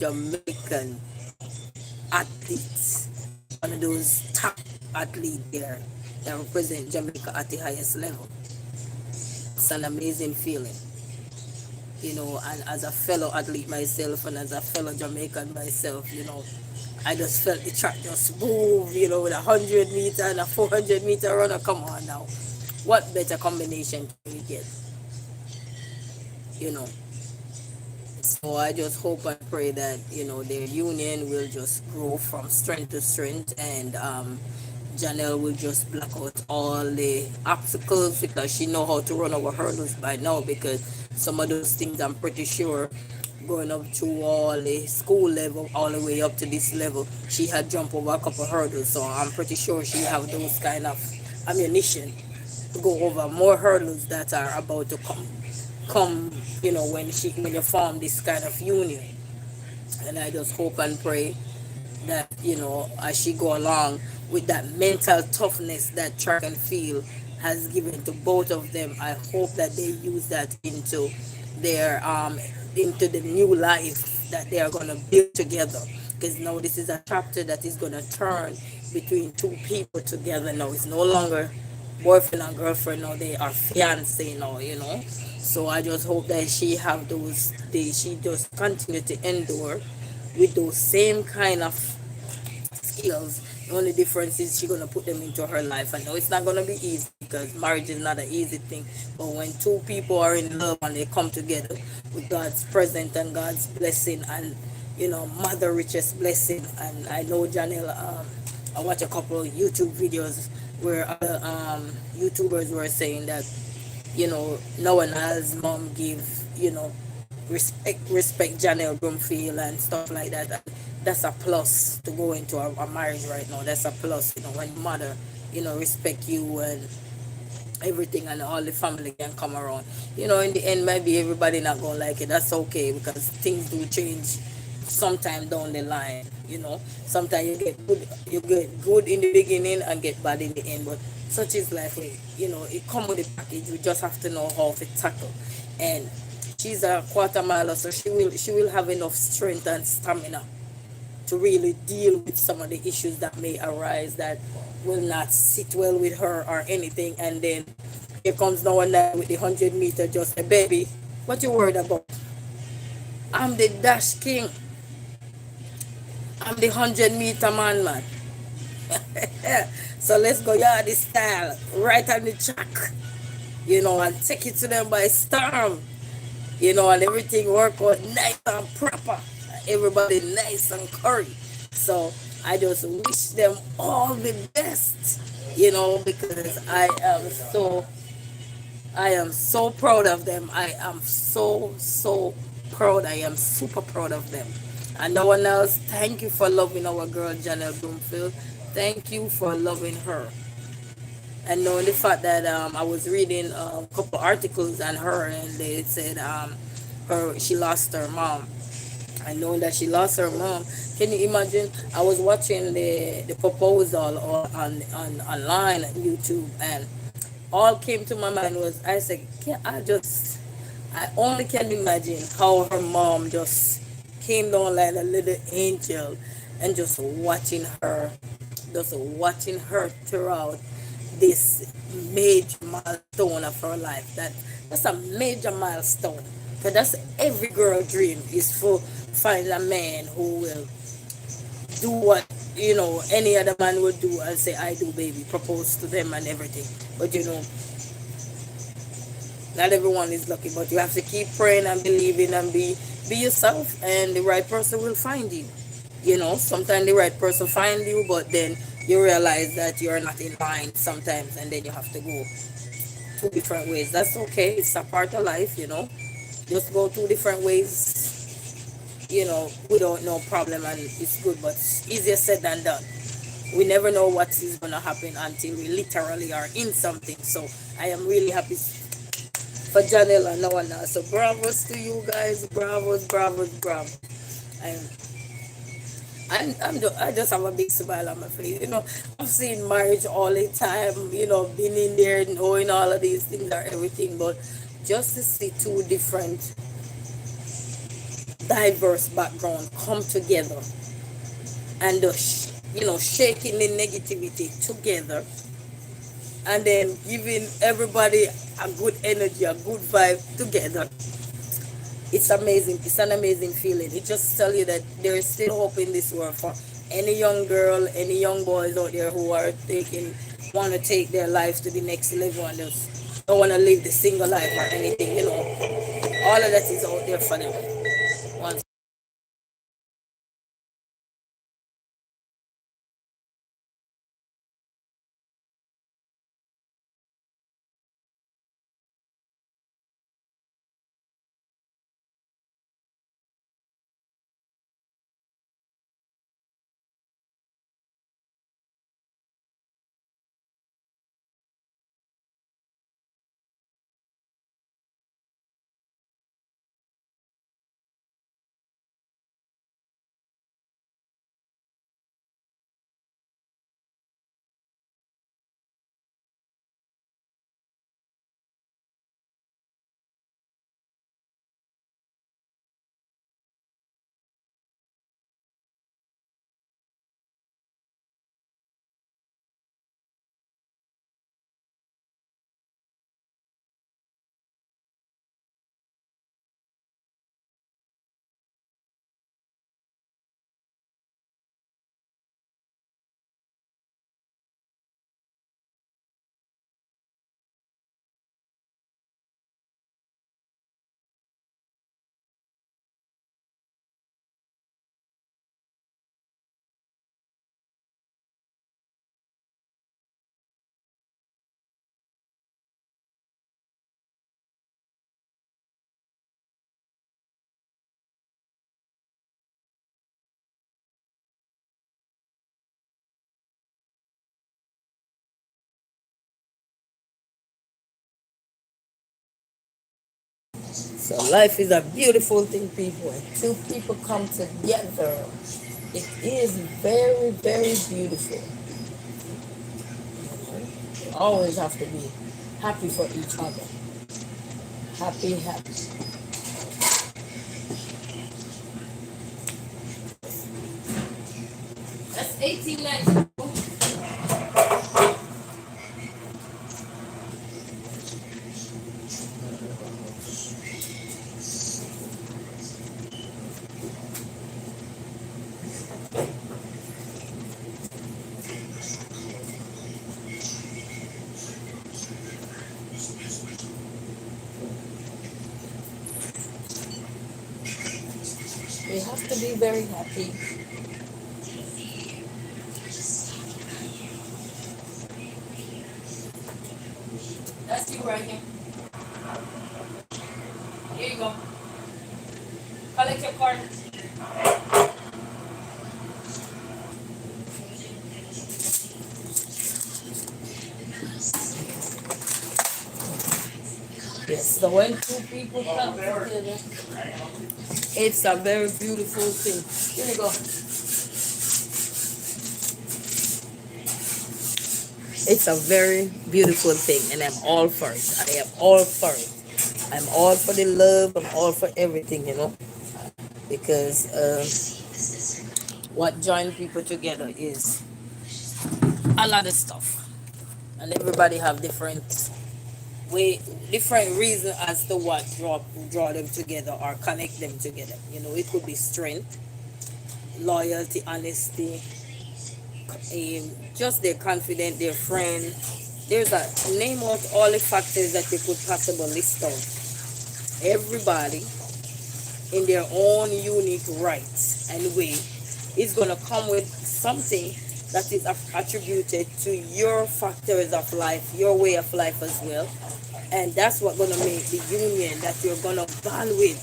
Jamaican athletes, one of those top athletes there that represent Jamaica at the highest level. It's an amazing feeling, and as a fellow athlete myself and as a fellow Jamaican myself, I just felt the track just move, with 100 meter and a 400-meter runner. Come on now. What better combination can you get? You know. So I just hope and pray that, their union will just grow from strength to strength, and Janelle will just block out all the obstacles because she know how to run over hurdles by now, because some of those things I'm pretty sure going up to all the school level all the way up to this level she had jumped over a couple hurdles, so I'm pretty sure she have those kind of ammunition to go over more hurdles that are about to come, when you form this kind of union. And I just hope and pray that, as she go along with that mental toughness that track and field has given to both of them, I hope that they use that their into the new life that they are going to build together, because now this is a chapter that is going to turn between two people together. Now it's no longer boyfriend and girlfriend, now they are fiance now, so I just hope that she just continue to endure with those same kind of skills. The only difference is she's gonna put them into her life. I know it's not gonna be easy because marriage is not an easy thing. But when two people are in love and they come together with God's presence and God's blessing, and Mother Richest blessing, and I know Janelle. I watch a couple of YouTube videos where other YouTubers were saying that, Noah Nyles' mom give, respect Janelle Brumfield and stuff like that. And that's a plus to go into a marriage right now. That's a plus, when mother, respect you and everything, and all the family can come around. In the end, maybe everybody not gonna like it. That's okay, because things do change sometime down the line. Sometimes you get good in the beginning and get bad in the end, but such is life. It come with a package. We just have to know how to tackle. And she's a quarter miler, so she will have enough strength and stamina to really deal with some of the issues that may arise that will not sit well with her or anything. And then here comes Noah Nyles with the 100 meter, just a baby. What you worried about? I'm the dash king. I'm the 100 meter man. So let's go yardie style, right on the track, and take it to them by storm, and everything work out nice and proper. Everybody nice and curry. So I just wish them all the best, because I am so proud of them. I am so proud. I am super proud of them. And no one else, thank you for loving our girl Janelle Bloomfield. Thank you for loving her. And knowing the fact that I was reading a couple articles on her, and they said she lost her mom. I know that she lost her mom. Can you imagine? I was watching the proposal on online on YouTube, and all came to my mind was, I said, I only can imagine how her mom just came down like a little angel, and just watching her throughout this major milestone of her life. That's a major milestone. Because that's every girl dream, is for find a man who will do what any other man would do and say, I do, baby, propose to them and everything. But not everyone is lucky, but you have to keep praying and believing and be yourself, and the right person will find you. Sometimes the right person find you, but then you realize that you're not in line sometimes, and then you have to go two different ways. That's okay. It's a part of life. Just go two different ways, without no problem, and it's good, but it's easier said than done. We never know what is going to happen until we literally are in something. So I am really happy for Janelle and Noah now. So bravos to you guys. Bravos, bravos, bravos. I'm, I just have a big smile on my face. I've seen marriage all the time, been in there, knowing all of these things are everything, but just to see two different diverse background come together and shaking the negativity together, and then giving everybody a good energy, a good vibe together. It's amazing. It's an amazing feeling. It just tell you that there is still hope in this world for any young girl, any young boys out there who are want to take their lives to the next level and just don't want to live the single life or anything. All of that is out there for them. Once. So life is a beautiful thing, people. When two people come together, it is very, very beautiful. You always have to be happy for each other. Happy, happy. That's 18 nights. We have to be very happy. That's you right here. Here you go. Collect your card. Yes, so when two people come together, it's a very beautiful thing. Here you go. It's a very beautiful thing, and I'm all for it. I am all for it. I'm all for the love. I'm all for everything, because what joins people together is a lot of stuff, and everybody have way, different reason as to what draw them together or connect them together. It could be strength, loyalty, honesty, just their confidence, their friend. There's a name out all the factors that you could possibly list out. Everybody in their own unique rights and way is gonna come with something that is attributed to your factors of life, your way of life as well, and that's what gonna make the union that you're gonna bond with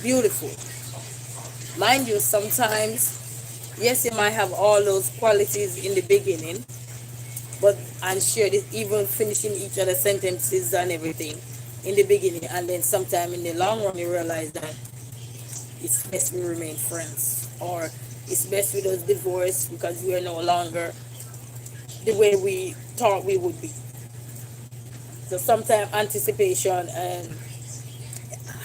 beautiful. Mind you, sometimes yes, you might have all those qualities in the beginning, but and share this, even finishing each other's sentences and everything in the beginning, and then sometime in the long run you realize that it's best we remain friends, or it's best we just divorce because we are no longer the way we thought we would be. So sometimes anticipation and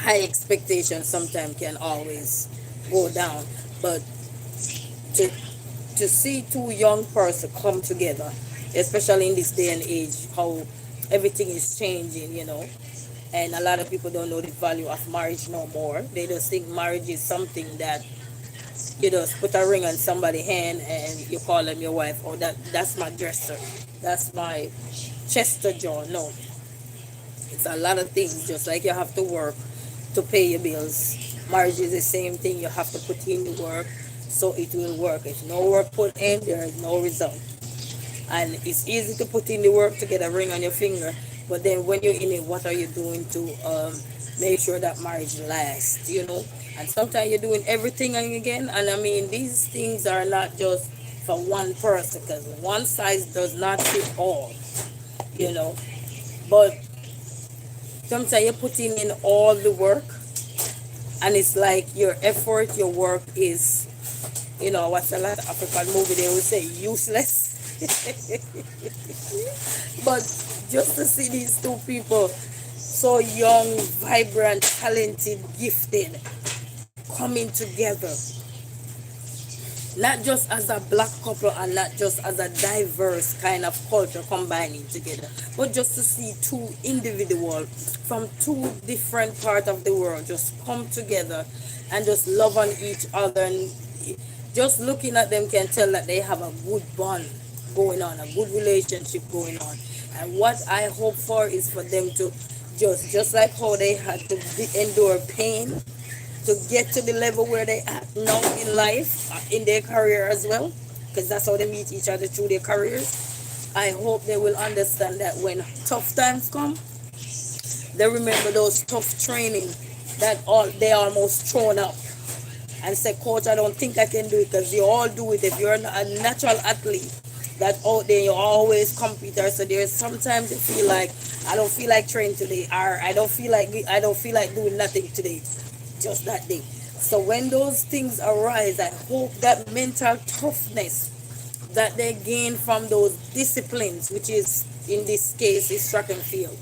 high expectations sometimes can always go down. But to see two young person come together, especially in this day and age, how everything is changing, and a lot of people don't know the value of marriage no more. They just think marriage is something that you just put a ring on somebody's hand and you call them your wife. Oh, that's my dresser, that's my chester jaw. No, it's a lot of things. Just like you have to work to pay your bills, marriage is the same thing. You have to put in the work so it will work. If no work put in, there is no result. And it's easy to put in the work to get a ring on your finger, but then when you're in it, what are you doing to make sure that marriage lasts, and sometimes you're doing everything again. And I mean, these things are not just for one person, because one size does not fit all, you know but sometimes you're putting in all the work, and it's like your effort, your work is, what's a lot of African movie, they would say useless. But just to see these two people, so young, vibrant, talented, gifted, coming together, not just as a black couple and not just as a diverse kind of culture combining together, but just to see two individuals from two different parts of the world just come together and just love on each other. And just looking at them can tell that they have a good bond going on, a good relationship going on. And what I hope for is for them to just like how they had to endure pain to get to the level where they are now in life, in their career as well, because that's how they meet each other, through their careers. I hope they will understand that when tough times come, they remember those tough training that they almost thrown up and say, coach, I don't think I can do it, because you all do it. If you're a natural athlete that out there, you always compete. So there's sometimes you feel like, I don't feel like training today, or I don't feel like doing nothing today, just that day. So when those things arise, I hope that mental toughness that they gain from those disciplines, which is in this case is track and field,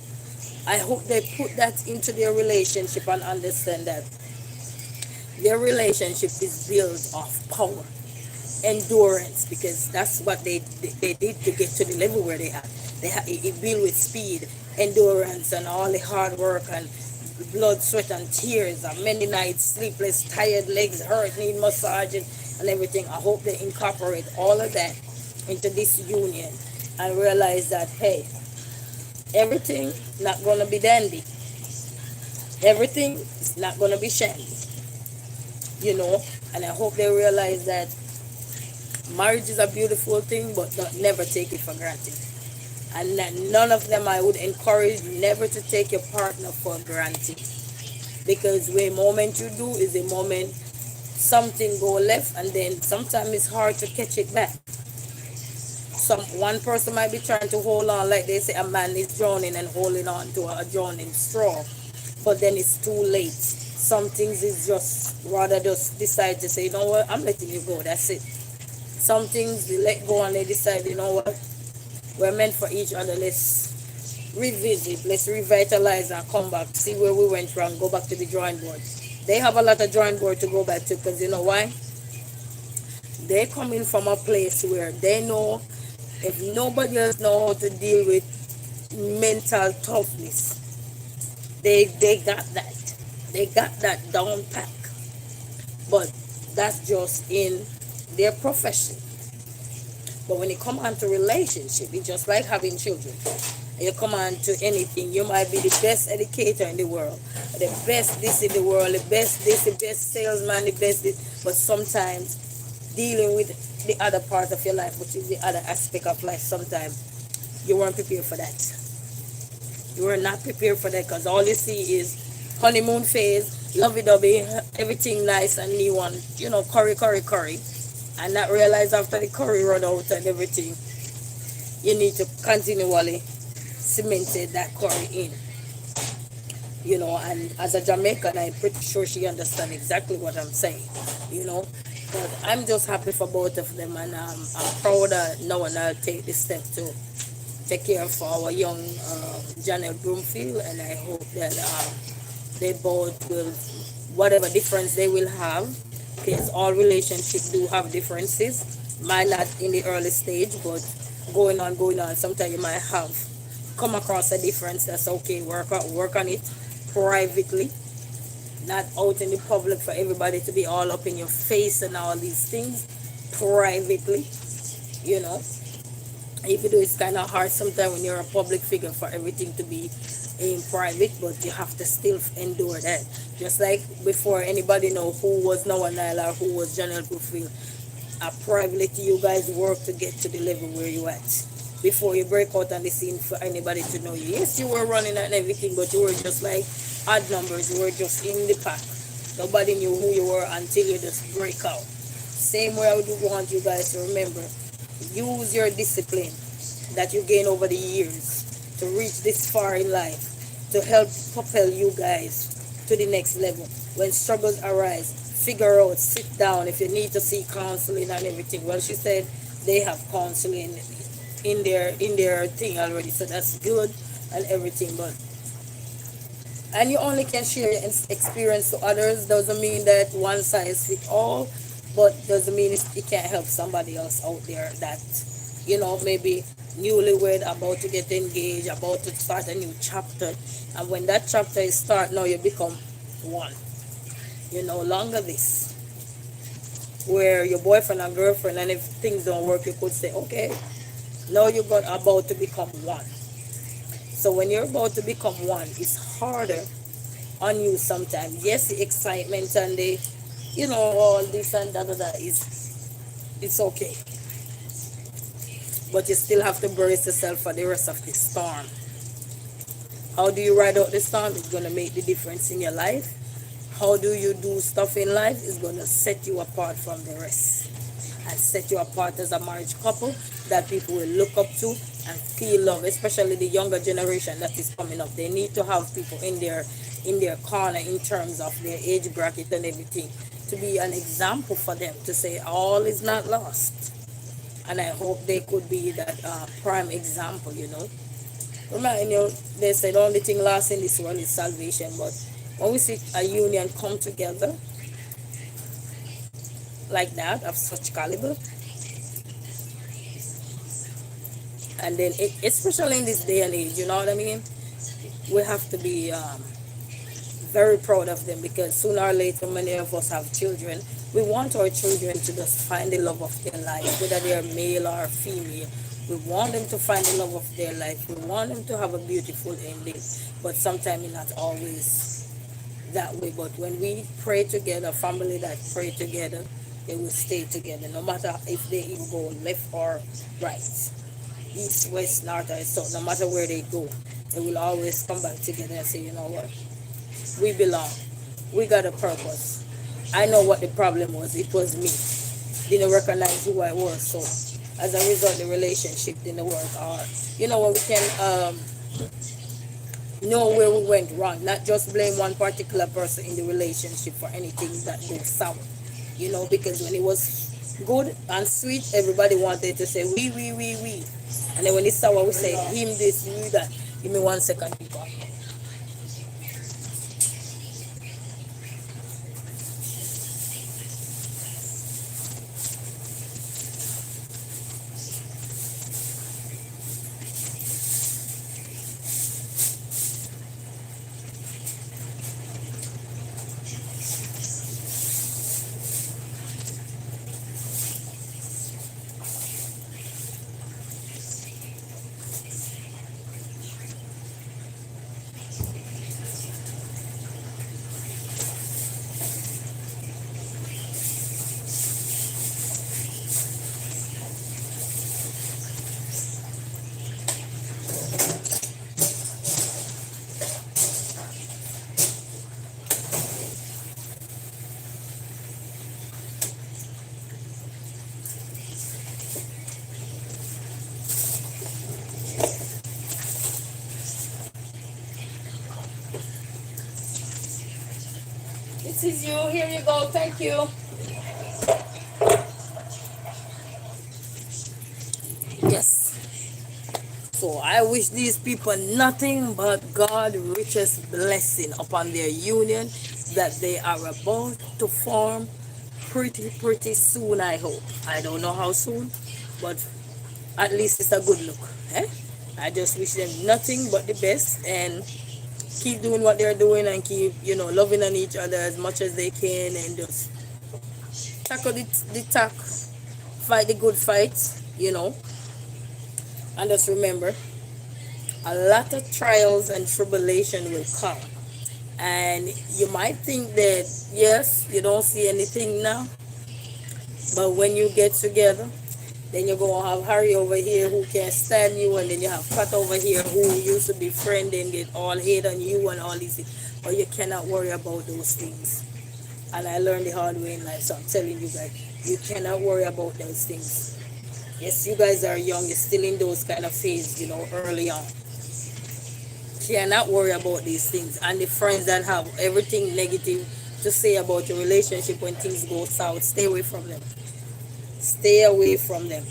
I hope they put that into their relationship and understand that their relationship is built off power, endurance, because that's what they did to get to the level where they are. It built with speed, endurance, and all the hard work and blood, sweat, and tears, and many nights sleepless, tired, legs hurt, need massaging, and everything. I hope they incorporate all of that into this union and realize that, hey, everything not gonna be dandy. Everything is not gonna be shandy. And I hope they realize that marriage is a beautiful thing, but never take it for granted. And that none of them, I would encourage never to take your partner for granted, because the moment you do is the moment something go left, and then sometimes it's hard to catch it back. One person might be trying to hold on, like they say a man is drowning and holding on to a drowning straw, but then it's too late. Some things is just rather just decide to say, you know what, I'm letting you go, that's it. Some things they let go and they decide, you know what, we're meant for each other, let's revisit, let's revitalize and come back, see where we went wrong, go back to the drawing board. They have a lot of drawing board to go back to, because you know why? They're coming from a place where they know if nobody else know how to deal with mental toughness, they got that. They got that down pack. But that's just in their profession. But when you come on to relationship, it's just like having children. You come on to anything, you might be the best educator in the world, the best this in the world, the best this, the best salesman, the best this. But sometimes dealing with the other part of your life, which is the other aspect of life, sometimes you weren't prepared for that. You were not prepared for that, because all you see is honeymoon phase, lovey-dovey, everything nice and new, and curry, and not realize after the curry run out and everything, you need to continually cement that curry in. And as a Jamaican, I'm pretty sure she understands exactly what I'm saying. But I'm just happy for both of them, and I'm proud that Noah Nyles take this step to take care of our young Janelle Broomfield, and I hope that They both will, whatever difference they will have, because all relationships do have differences. Might not in the early stage, but going on. Sometimes you might have come across a difference. That's okay. Work on it privately, not out in the public for everybody to be all up in your face and all these things. Privately, you know. Even though it's kind of hard sometimes when you're a public figure for everything to be in private, but you have to still endure that. Just like before anybody know who was Noah Nyles or who was Janelle, privately you guys work to get to the level where you at before you break out on the scene for anybody to know you. Yes, you were running and everything, but you were just like odd numbers. You were just in the pack. Nobody knew who you were until you just break out. Same way I would want you guys to remember. Use your discipline that you gain over the years to reach this far in life to help propel you guys to the next level. When struggles arise, figure out, sit down if you need to see counseling and everything. Well, she said they have counseling in their thing already, so that's good and everything. But and you only can share your experience to others. Doesn't mean that one size fits all, but doesn't mean it can't help somebody else out there that maybe newlywed, about to get engaged, about to start a new chapter. And when that chapter is start, now you become one. You no longer this where your boyfriend and girlfriend, and if things don't work you could say okay, now you got about to become one. So when you're about to become one, it's harder on you sometimes. Yes, the excitement and the all this and that is it's okay, but you still have to brace yourself for the rest of the storm. How do you ride out the storm? It's going to make the difference in your life. How do you do stuff in life is going to set you apart from the rest and set you apart as a marriage couple that people will look up to and feel love, especially the younger generation that is coming up. They need to have people in their corner in terms of their age bracket and everything to be an example for them, to say all is not lost. And I hope they could be that prime example. Remind you, they said the only thing lost in this world is salvation, but when we see a union come together like that, of such caliber, and then especially in this day and age, you know what I mean, we have to be very proud of them, because sooner or later many of us have children. We want our children to just find the love of their life, whether they are male or female. We want them to find the love of their life. We want them to have a beautiful ending, but sometimes it's not always that way. But when we pray together, family that pray together, they will stay together, no matter if they even go left or right, east, west, north, or south. No matter where they go, they will always come back together and say, you know what, we belong, we got a purpose. I know what the problem was. It was me. Didn't recognize who I was. So as a result, the relationship didn't work. Or when we can know where we went wrong, not just blame one particular person in the relationship for anything that goes sour. Because when it was good and sweet, everybody wanted to say we. And then when it's sour, we say him this, you that. Give me 1 second, people. This is you. Here you go. Thank you. Yes. So I wish these people nothing but God richest blessing upon their union that they are about to form pretty soon, I hope. I don't know how soon, but at least it's a good look. Eh? I just wish them nothing but the best and keep doing what they're doing and keep, loving on each other as much as they can and just tackle the tack, fight the good fight, and just remember a lot of trials and tribulation will come. And you might think that, yes, you don't see anything now, but when you get together, then you're going to have Harry over here who can't stand you, and then you have Pat over here who used to be friend and get all hate on you and all these things. But you cannot worry about those things. And I learned the hard way in life, so I'm telling you guys, you cannot worry about those things. Yes, you guys are young, you're still in those kind of phase, early on. Cannot worry about these things. And the friends that have everything negative to say about your relationship when things go south, stay away from them. Stay away from them.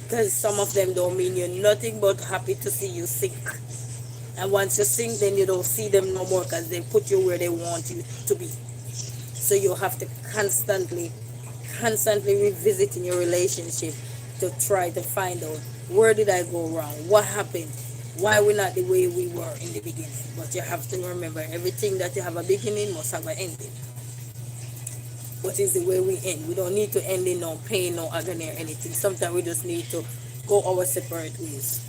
Because some of them don't mean you're nothing but happy to see you sink. And once you sink, then you don't see them no more because they put you where they want you to be. So you have to constantly revisit in your relationship to try to find out, where did I go wrong? What happened? Why we're not the way we were in the beginning? But you have to remember, everything that you have a beginning must have an ending. What is the way we end? We don't need to end in no pain, no agony or anything. Sometimes we just need to go our separate ways.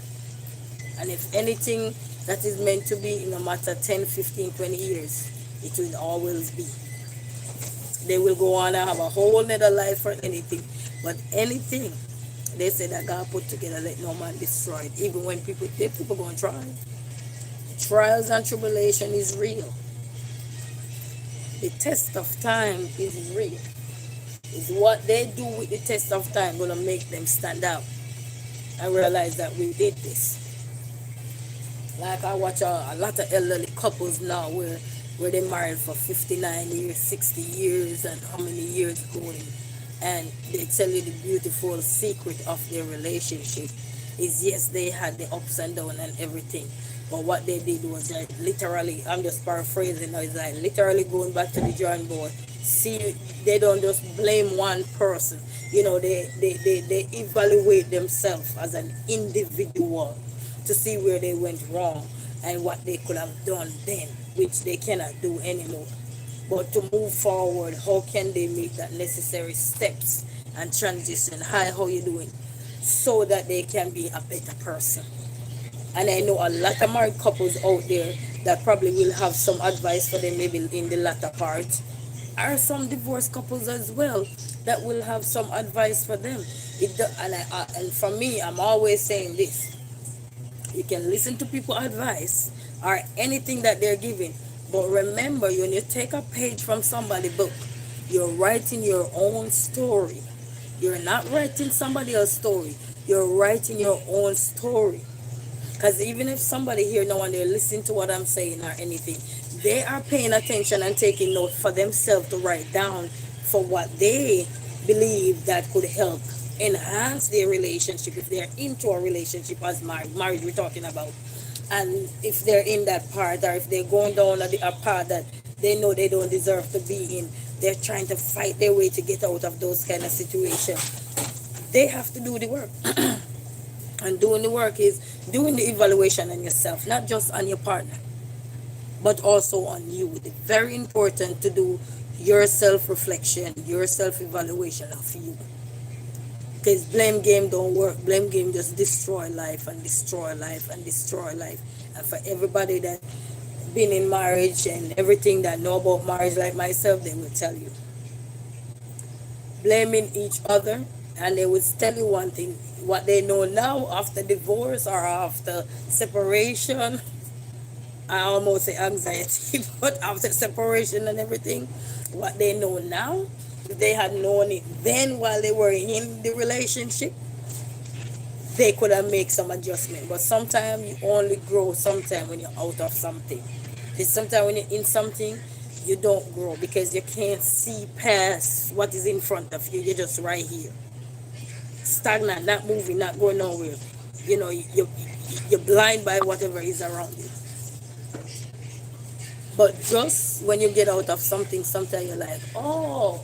And if anything that is meant to be, no matter 10, 15, 20 years, it will always be. They will go on and have a whole nother life or anything. But anything they say that God put together, let no man destroy it. Even when people going to try. Trials and tribulation is real. The test of time is real. It's what they do with the test of time going to make them stand out and realize that we did this. Like I watch a lot of elderly couples now where they married for 59 years, 60 years, and how many years going. And they tell you the beautiful secret of their relationship is, yes, they had the ups and downs and everything. But what they did was like literally, I'm just paraphrasing now, it's like literally going back to the drawing board. See, they don't just blame one person. They evaluate themselves as an individual to see where they went wrong and what they could have done then, which they cannot do anymore. But to move forward, how can they make that necessary steps and transition? Hi, how you doing? So that they can be a better person. And I know a lot of married couples out there that probably will have some advice for them maybe in the latter part. Are some divorced couples as well that will have some advice for them. And for me, I'm always saying this. You can listen to people's advice or anything that they're giving. But remember, when you take a page from somebody's book, you're writing your own story. You're not writing somebody else's story. You're writing your own story. Because even if somebody here now and they're listening to what I'm saying or anything, they are paying attention and taking note for themselves to write down for what they believe that could help enhance their relationship if they're into a relationship as marriage we're talking about. And if they're in that part, or if they're going down a part that they know they don't deserve to be in, they're trying to fight their way to get out of those kind of situations. They have to do the work. And doing the work is doing the evaluation on yourself, not just on your partner, but also on you. It's very important to do your self-reflection, your self-evaluation of you. Because blame game don't work. Blame game just destroy life and destroy life and destroy life. And for everybody that been in marriage and everything that know about marriage like myself, they will tell you. Blaming each other, and they would tell you one thing, what they know now after divorce or after separation, I almost say anxiety, but after separation and everything, what they know now, if they had known it then while they were in the relationship, they could have made some adjustment. But sometimes you only grow sometimes when you're out of something. Because sometimes when you're in something, you don't grow because you can't see past what is in front of you. You're just right here, stagnant, not moving, not going nowhere. You You're blind by whatever is around you. But just when you get out of something, sometimes you're like, oh,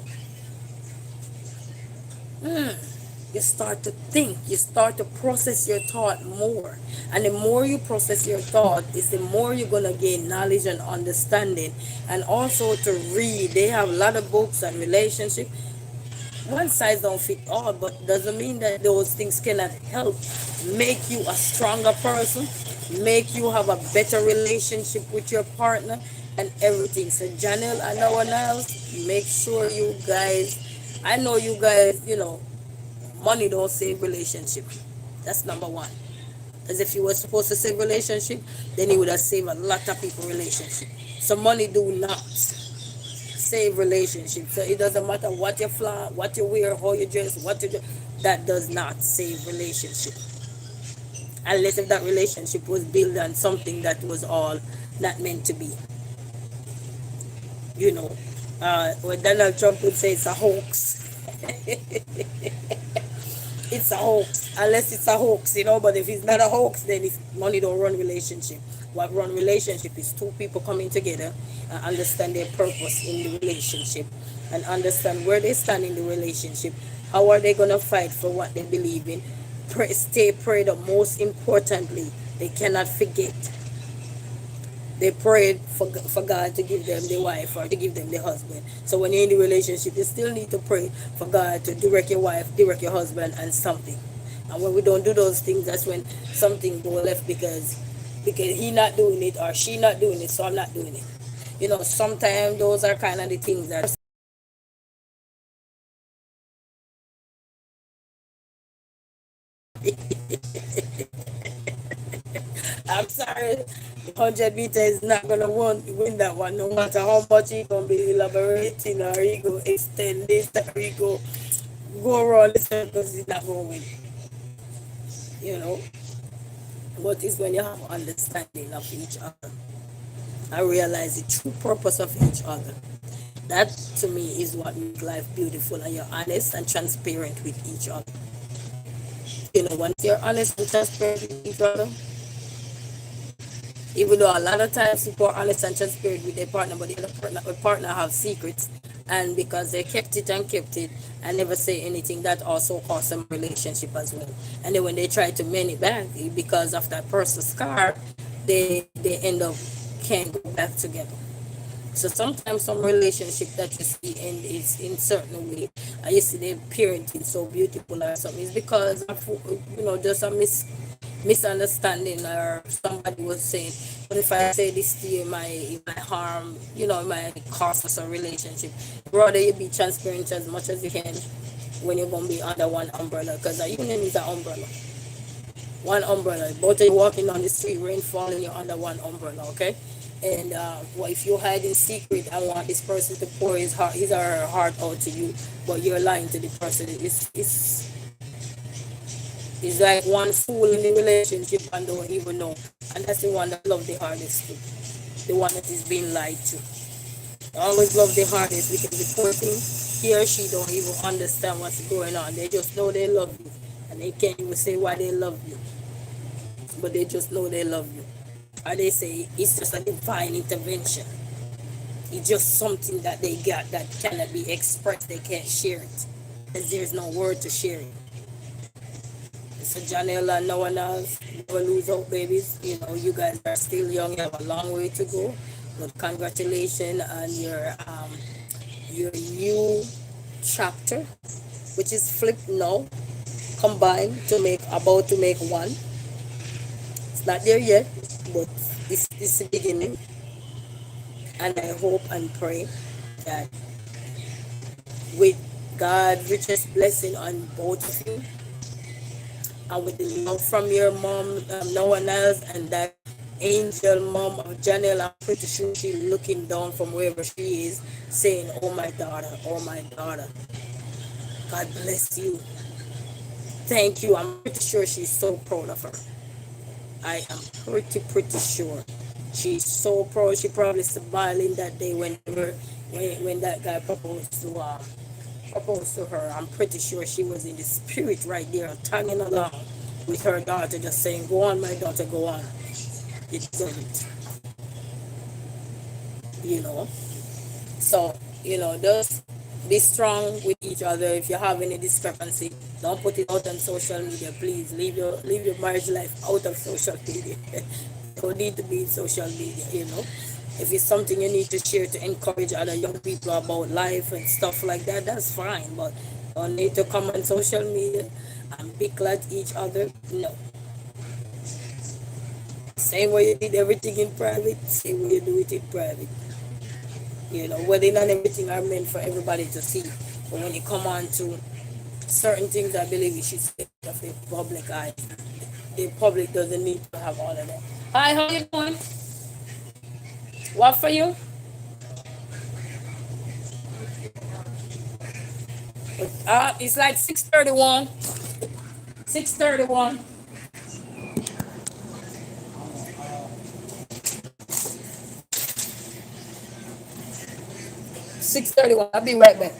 you start to think, you start to process your thought more. And the more you process your thought, is the more you're going to gain knowledge and understanding. And also to read. They have a lot of books on relationship. One size don't fit all, but doesn't mean that those things cannot help make you a stronger person, make you have a better relationship with your partner and everything. So Janelle and Noah Nyles, make sure you guys, I know you guys, money don't save relationship. That's number one. As if you were supposed to save relationship, then you would have saved a lot of people relationship. So money do not save relationship. So it doesn't matter what you fly, what you wear, how you dress, what you do. That does not save relationship. Unless if that relationship was built on something that was all not meant to be. You know, when Donald Trump would say it's a hoax. It's a hoax, unless it's a hoax, but if it's not a hoax, then it's money don't run relationship. What run relationship is two people coming together and understand their purpose in the relationship and understand where they stand in the relationship. How are they gonna fight for what they believe in? Stay prayed up. Most importantly, they cannot forget. They prayed for God to give them the wife or to give them the husband. So when you're in the relationship, you still need to pray for God to direct your wife, direct your husband, and something. And when we don't do those things, that's when something go left because he not doing it or she not doing it, so I'm not doing it. Sometimes those are kind of the things that I'm sorry, 100 meter is not gonna win that one, no matter how much he gonna be elaborating or he go extend this or he go around the circles, he's not gonna win. You know, but it's when you have understanding of each other. I realize the true purpose of each other. That to me is what makes life beautiful, and you're honest and transparent with each other. Once you're honest and transparent with each other, even though a lot of times people are honest and transparent with their partner, but the other partner have secrets, and because they kept it and never say anything, that also costs them relationship as well. And then when they try to mend it back, because of that personal scar, they end up can't go back together. So sometimes some relationship that you see end is in certain way. I used to see their parenting so beautiful or something. It's because of just a misunderstanding, or somebody was saying, but if I say this to you, it might harm, it might cost us a relationship. Rather you be transparent as much as you can when you're gonna be under one umbrella, because a union is an umbrella. One umbrella. Both of you walking on the street, rain falling, you're under one umbrella, okay? And if you hide in secret and want this person to pour his or her heart out to you, but you're lying to the person, it's like one fool in the relationship and don't even know. And that's the one that love the hardest too. The one that is being lied to. I always love the hardest because the poor thing, he or she don't even understand what's going on. They just know they love you. And they can't even say why they love you. But they just know they love you. Or they say it's just a divine intervention. It's just something that they got that cannot be expressed. They can't share it. Because there's no word to share it. So Janelle and Noah Nyles, never lose hope, babies. You guys are still young. You have a long way to go. But congratulations on your new chapter, which is flipped now, combined about to make one. It's not there yet, but it's the beginning. And I hope and pray that with God's richest blessing on both of you, and with the love from your mom, Noah Nyles, and that angel mom of Janelle, I'm pretty sure she's looking down from wherever she is, saying, oh my daughter, God bless you. Thank you. I'm pretty sure she's so proud of her. I am pretty sure. She's so proud. She probably smiling that day when that guy proposed to her. I'm pretty sure she was in the spirit right there, tagging along, with her daughter, just saying, "Go on, my daughter, go on. You deserve it." You know. So, just be strong with each other. If you have any discrepancy, don't put it out on social media. Please leave your marriage life out of social media. Don't need to be in social media. If it's something you need to share to encourage other young people about life and stuff like that, that's fine. But don't need to come on social media and bicker at each other. No. Same way you did everything in private, same way you do it in private. Wedding and everything are meant for everybody to see. But when you come on to certain things, I believe you should stay off the public eye. The public doesn't need to have all of that. Hi, how you doing? What for you? It's like 6:31. 6:31. 6:31. I'll be right back.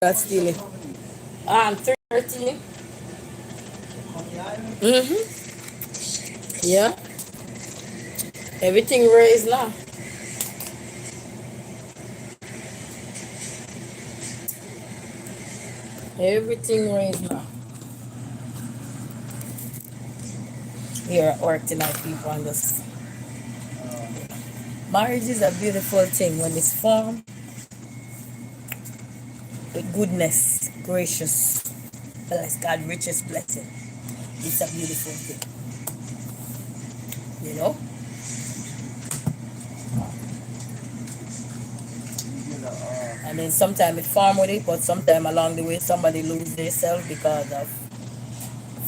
That's still it. 3:30. Mm-hmm. Yeah. Everything raised now. Everything raised now. Here at work tonight, people, and just marriage is a beautiful thing when it's formed with goodness, gracious, bless God, richest blessing. It's a beautiful thing, you know. And then sometimes it farm with it, but sometimes along the way somebody lose themselves because of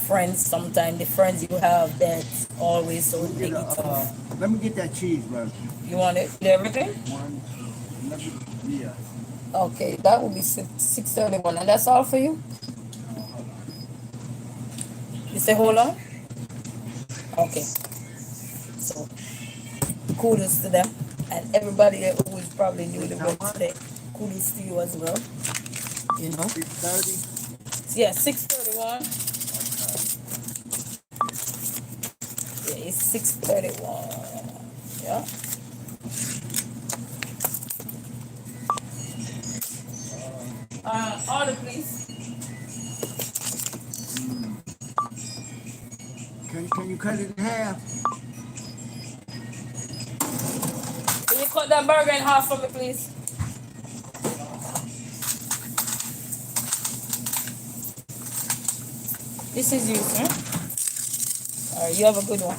friends. Sometimes the friends you have that's always so negative. Let me get that cheese, bro. You want it? Everything? One, let me, yeah. Okay, that will be 6:31, and that's all for you. You say hold on. Okay, so kudos to them and everybody that who is probably new to the work today. Kudos to you as well. You know. 6:30. Yeah, 6:31. Yeah, it's 6:31. Yeah. Order please. Can you cut it in half? Can you cut that burger in half for me, please? This is you, sir. All right, you have a good one.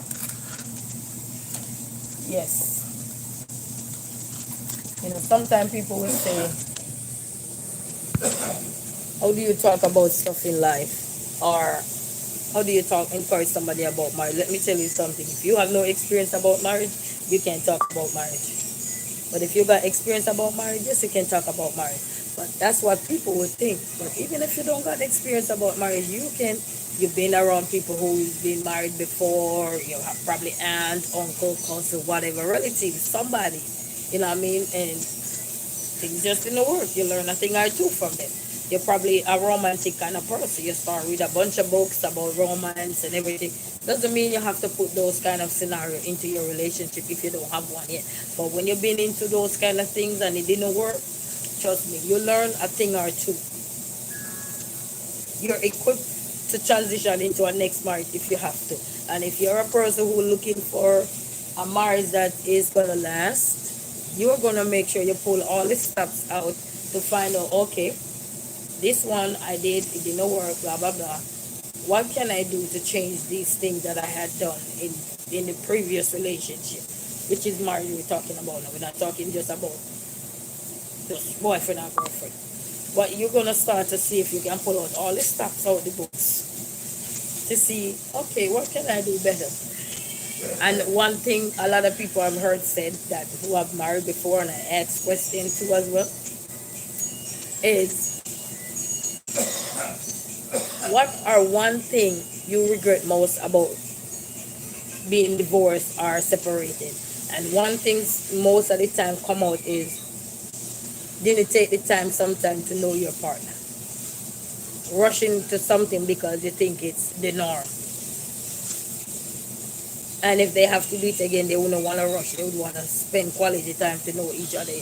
Yes. Sometimes people will say, how do you talk about stuff in life? Or how do you encourage somebody about marriage? Let me tell you something. If you have no experience about marriage, you can't talk about marriage. But if you got experience about marriage, yes, you can talk about marriage. But that's what people would think. But even if you don't got experience about marriage, you've been around people who've been married before, you have probably aunt, uncle, cousin, whatever, relative, somebody, you know what I mean? And things just didn't work. You learn a thing or two from them. You're probably a romantic kind of person. You start read a bunch of books about romance and everything. Doesn't mean you have to put those kind of scenario into your relationship if you don't have one yet. But when you've been into those kind of things and it didn't work, trust me, you learn a thing or two. You're equipped to transition into a next marriage if you have to. And if you're a person who looking for a marriage that is gonna last, you're gonna make sure you pull all the stops out to find out, okay, this one I did, it didn't work, blah blah blah. What can I do to change these things that I had done in the previous relationship, which is marriage we're talking about now. We're not talking just about just boyfriend or girlfriend. But you're gonna start to see if you can pull out all the stops out the books to see, okay, what can I do better? And one thing a lot of people I've heard said that who have married before, and I asked questions too as well, is what are one thing you regret most about being divorced or separated? And one thing most of the time come out is didn't take the time sometimes to know your partner. Rushing to something because you think it's the norm. And if they have to do it again, they wouldn't want to rush. They would want to spend quality time to know each other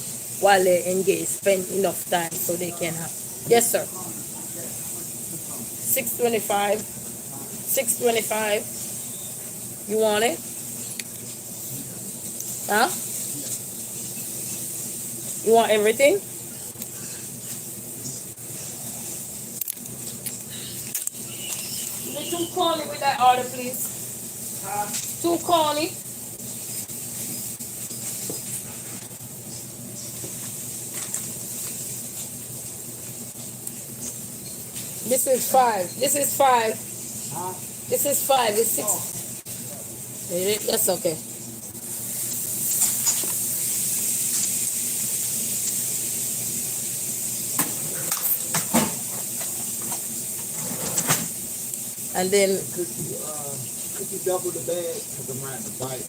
while they're engaged. Spend enough time so they can have. Yes, sir. 625. 625. You want it? Huh? You want everything? Too corny with that order, please. Too corny. This is 5. This is 5. This is 5. It's 6. That's okay. And then Could you double the bag? Because I'm riding the bike.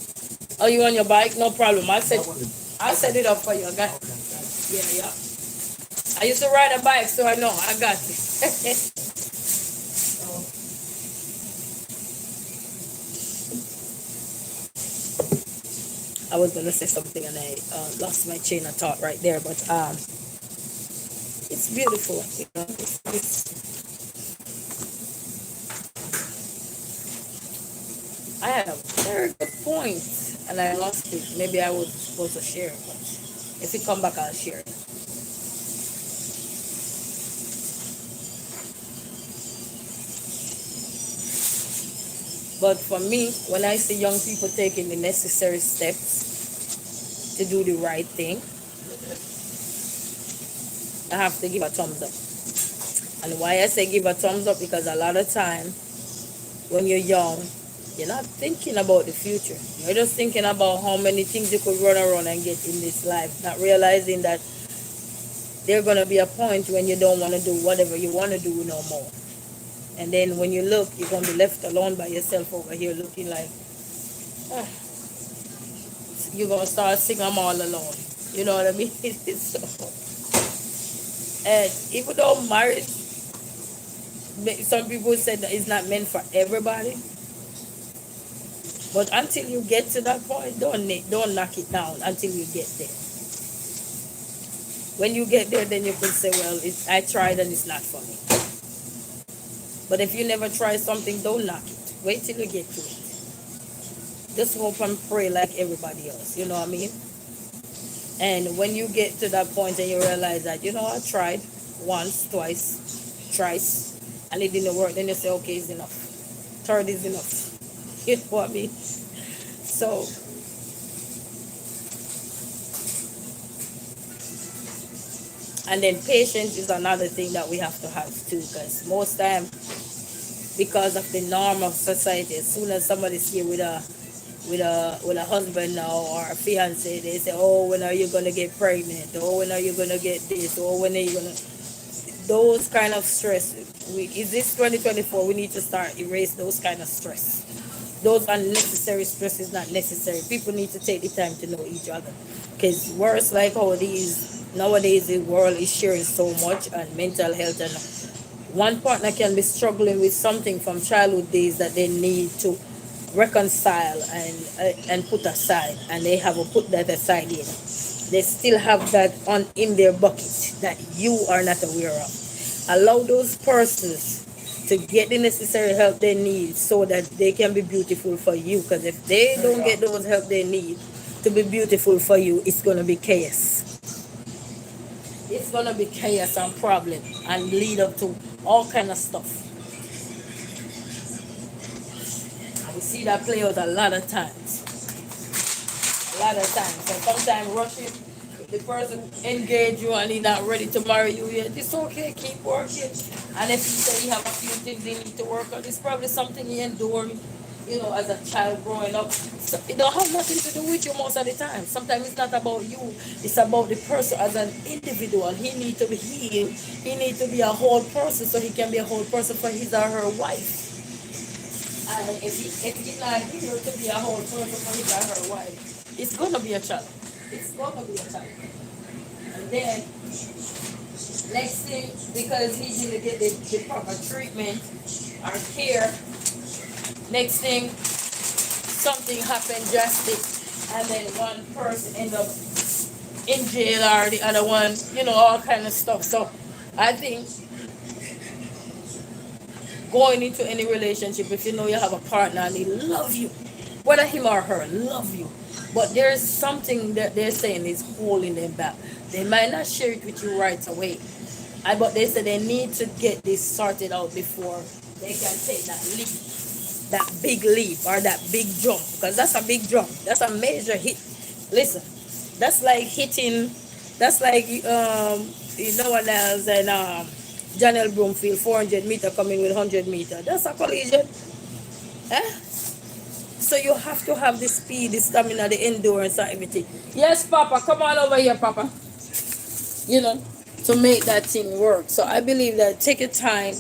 oh, you on your bike? No problem. I'll set it up for you. I got Okay, thanks. yeah. I used to ride a bike, so I know. I got it. I was gonna say something and I lost my chain of thought right there, but it's beautiful. You know, I had a very good point and I lost it. Maybe I was supposed to share it, but if it come back, I'll share it. But for me, when I see young people taking the necessary steps to do the right thing, I have to give a thumbs up. And why I say give a thumbs up, because a lot of time when you're young, you're not thinking about the future. You're just thinking about how many things you could run around and get in this life, not realizing that there's going to be a point when you don't want to do whatever you want to do no more. And then when you look, you're going to be left alone by yourself over here looking like, ah, you're going to start singing I'm all alone. You know what I mean? So, and even though marriage, some people said that it's not meant for everybody. But until you get to that point, don't knock it down until you get there. When you get there, then you can say, well, I tried and it's not for me. But if you never try something, don't knock it. Wait till you get to it. Just hope and pray like everybody else. You know what I mean? And when you get to that point and you realize that, you know, I tried once, twice, thrice, and it didn't work, then you say, okay, it's enough. Third is enough. You know what I mean? So, and then patience is another thing that we have to have too, because most time, because of the norm of society, as soon as somebody's here with a husband now or a fiance, they say, oh, when are you gonna get pregnant? Oh, when are you gonna get this? Oh, when are you gonna, those kind of stress. Is this 2024? We need to start erase those kind of stress. Those unnecessary stress is not necessary. People need to take the time to know each other, because worse like how these Nowadays, the world is sharing so much and mental health, and one partner can be struggling with something from childhood days that they need to reconcile and put aside, and they have to put that aside in. They still have that on in their bucket that you are not aware of. Allow those persons to get the necessary help they need so that they can be beautiful for you, because if they don't get those help they need to be beautiful for you, it's going to be chaos. It's going to be chaos and problem and lead up to all kind of stuff. We see that play out a lot of times. A lot of times. And sometimes rushing, if the person engage you and he's not ready to marry you yet, it's okay, keep working. And if you say you have a few things you need to work on, it's probably something you endure, as a child growing up. So it don't have nothing to do with you most of the time. Sometimes it's not about you, it's about the person as an individual. He needs to be healed. He needs to be a whole person so he can be a whole person for his or her wife. And if he's not here to be a whole person for his or her wife, it's gonna be a challenge. It's gonna be a challenge. And then next thing, because he didn't get the proper treatment or care, next thing something happened drastic, and then one person end up in jail or the other one, all kind of stuff. So I think going into any relationship, if you know you have a partner and they love you, whether him or her love you, but there's something that they're saying is holding them back. They might not share it with you right away, but they say they need to get this sorted out before they can take that leap, that big leap or that big jump, because that's a big jump. That's a major hit. Listen, that's like hitting. That's like Noah Nyles and Janelle Broomfield 400-meter coming with 100-meter. That's a collision. Eh? So you have to have the speed, the stamina, the endurance, and everything. Yes, Papa, come on over here, Papa. To make that thing work. So I believe that take your time.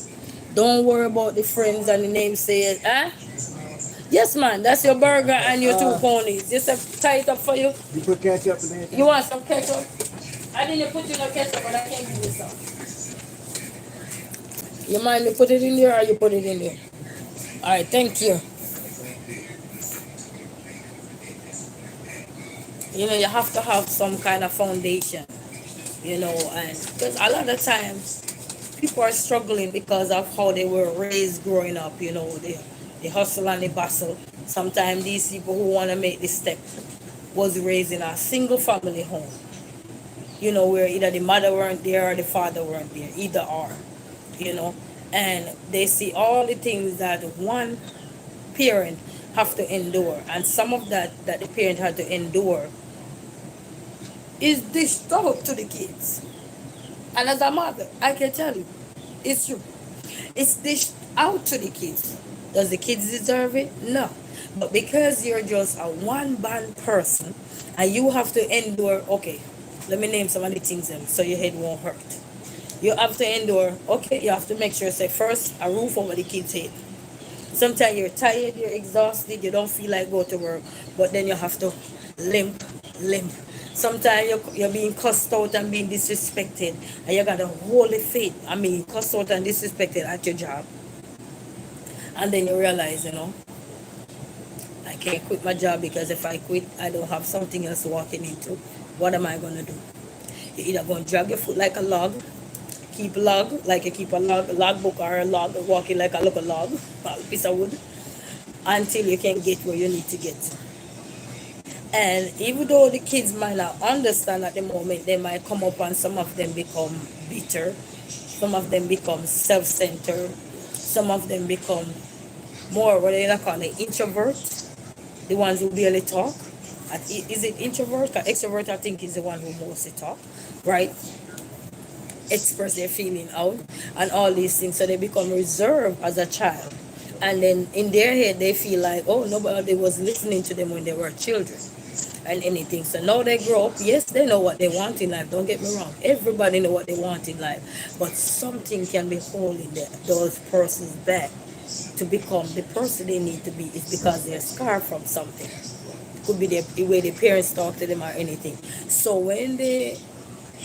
Don't worry about the friends and the namesayers. Eh? Yes, man, that's your burger and your two ponies. Just tie it up for you. You put ketchup in there? You want some ketchup? I didn't put in no ketchup, but I can give you some. You mind me put it in there or you put it in there? Alright, thank you. You have to have some kind of foundation, and because a lot of times people are struggling because of how they were raised growing up, the hustle and the bustle. Sometimes these people who want to make this step was raised in a single family home, where either the mother weren't there or the father weren't there, either or, and they see all the things that one parent have to endure, and some of that the parent had to endure is dished out to the kids. And as a mother, I can tell you, it's true. It's dished out to the kids. Does the kids deserve it? No. But because you're just a one-band person and you have to endure, okay, let me name some of the things so your head won't hurt. You have to endure, okay, you have to make sure, say, first, a roof over the kids' head. Sometimes you're tired, you're exhausted, you don't feel like go to work, but then you have to limp. Sometimes you're being cussed out and being disrespected, and you got to hold the faith. Cussed out and disrespected at your job. And then you realize, I can't quit my job, because if I quit, I don't have something else walking into. What am I going to do? You're either going to drag your foot like a log, keep log, like you keep a logbook or a log, walking like a local log, a piece of wood, until you can get where you need to get. And even though the kids might not understand at the moment, they might come up and some of them become bitter, some of them become self-centered, some of them become more, what they call it, introvert, the ones who barely talk. Is it introvert or extrovert? I think is the one who mostly talk, right? Express their feeling out and all these things. So they become reserved as a child. And then in their head, they feel like, oh, nobody was listening to them when they were children and anything. So now they grow up. Yes, they know what they want in life. Don't get me wrong. Everybody know what they want in life. But something can be holding those persons back to become the person they need to be. It's because they're scarred from something. It could be the way the parents talk to them or anything. So when they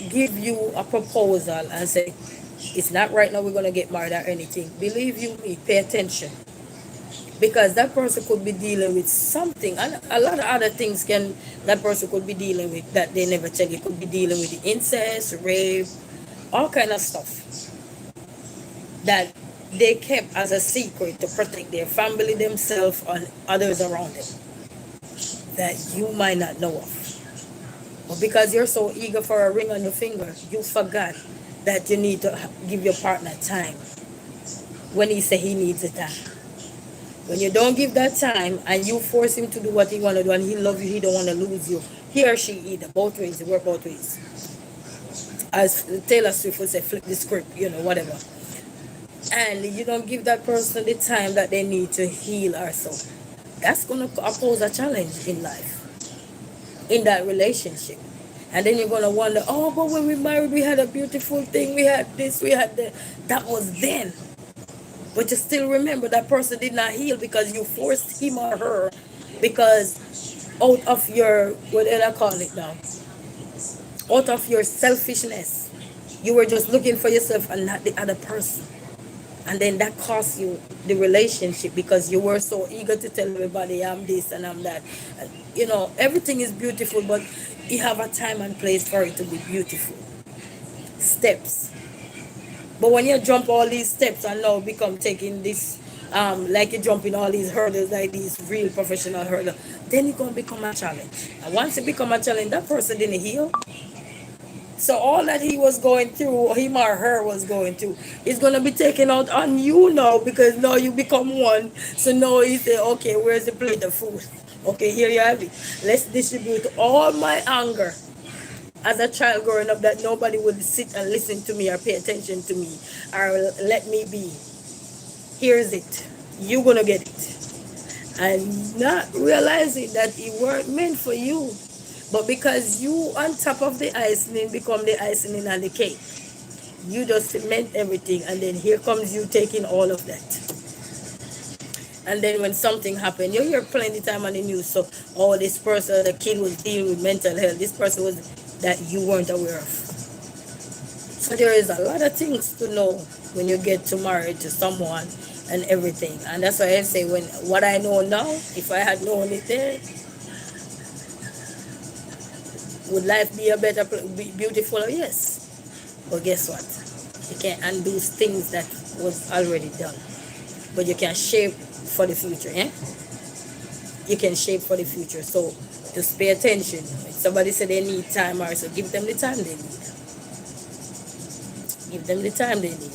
give you a proposal and say, it's not right now, we're going to get married or anything, believe you me, pay attention. Because that person could be dealing with something, and a lot of other things can that person could be dealing with that they never tell you. Could be dealing with the incest, rape, all kind of stuff that they kept as a secret to protect their family, themselves, and others around them that you might not know of. But because you're so eager for a ring on your finger, you forgot that you need to give your partner time when he say he needs the time. When you don't give that time and you force him to do what he want to do and he love you, he don't want to lose you. He or she either, both ways, it work both ways. As Taylor Swift would say, flip the script, whatever. And you don't give that person the time that they need to heal or so. That's going to pose a challenge in life, in that relationship. And then you're going to wonder, oh, but when we married, we had a beautiful thing. We had this, we had that. That was then. But you still remember that person did not heal because you forced him or her, because out of your, what did I call it now? Out of your selfishness. You were just looking for yourself and not the other person. And then that cost you the relationship because you were so eager to tell everybody, I'm this and I'm that. And, everything is beautiful, but you have a time and place for it to be beautiful. Steps. But when you jump all these steps and now become taking this, like you're jumping all these hurdles, like these real professional hurdles, then it's going to become a challenge. And once it become a challenge, that person didn't heal. So all that he was going through, him or her was going through, is going to be taken out on you now because now you become one. So now you say, okay, where's the plate of food? Okay, here you have it. Let's distribute all my anger as a child growing up that nobody would sit and listen to me or pay attention to me or let me be. Here's it. You're going to get it. And not realizing that it weren't meant for you. But because you on top of the icing become the icing on the cake. You just cement everything and then here comes you taking all of that. And then when something happened, you hear plenty time on the news, so, oh, this person, the kid was dealing with mental health. This person was that you weren't aware of. So there is a lot of things to know when you get to marry to someone and everything. And that's why I say what I know now, if I had known it then, would life be a better, beautiful? Yes. But guess what? You can't undo things that was already done. But you can shape for the future, eh? You can shape for the future. So just pay attention. If somebody said they need time, or so give them the time they need. Give them the time they need.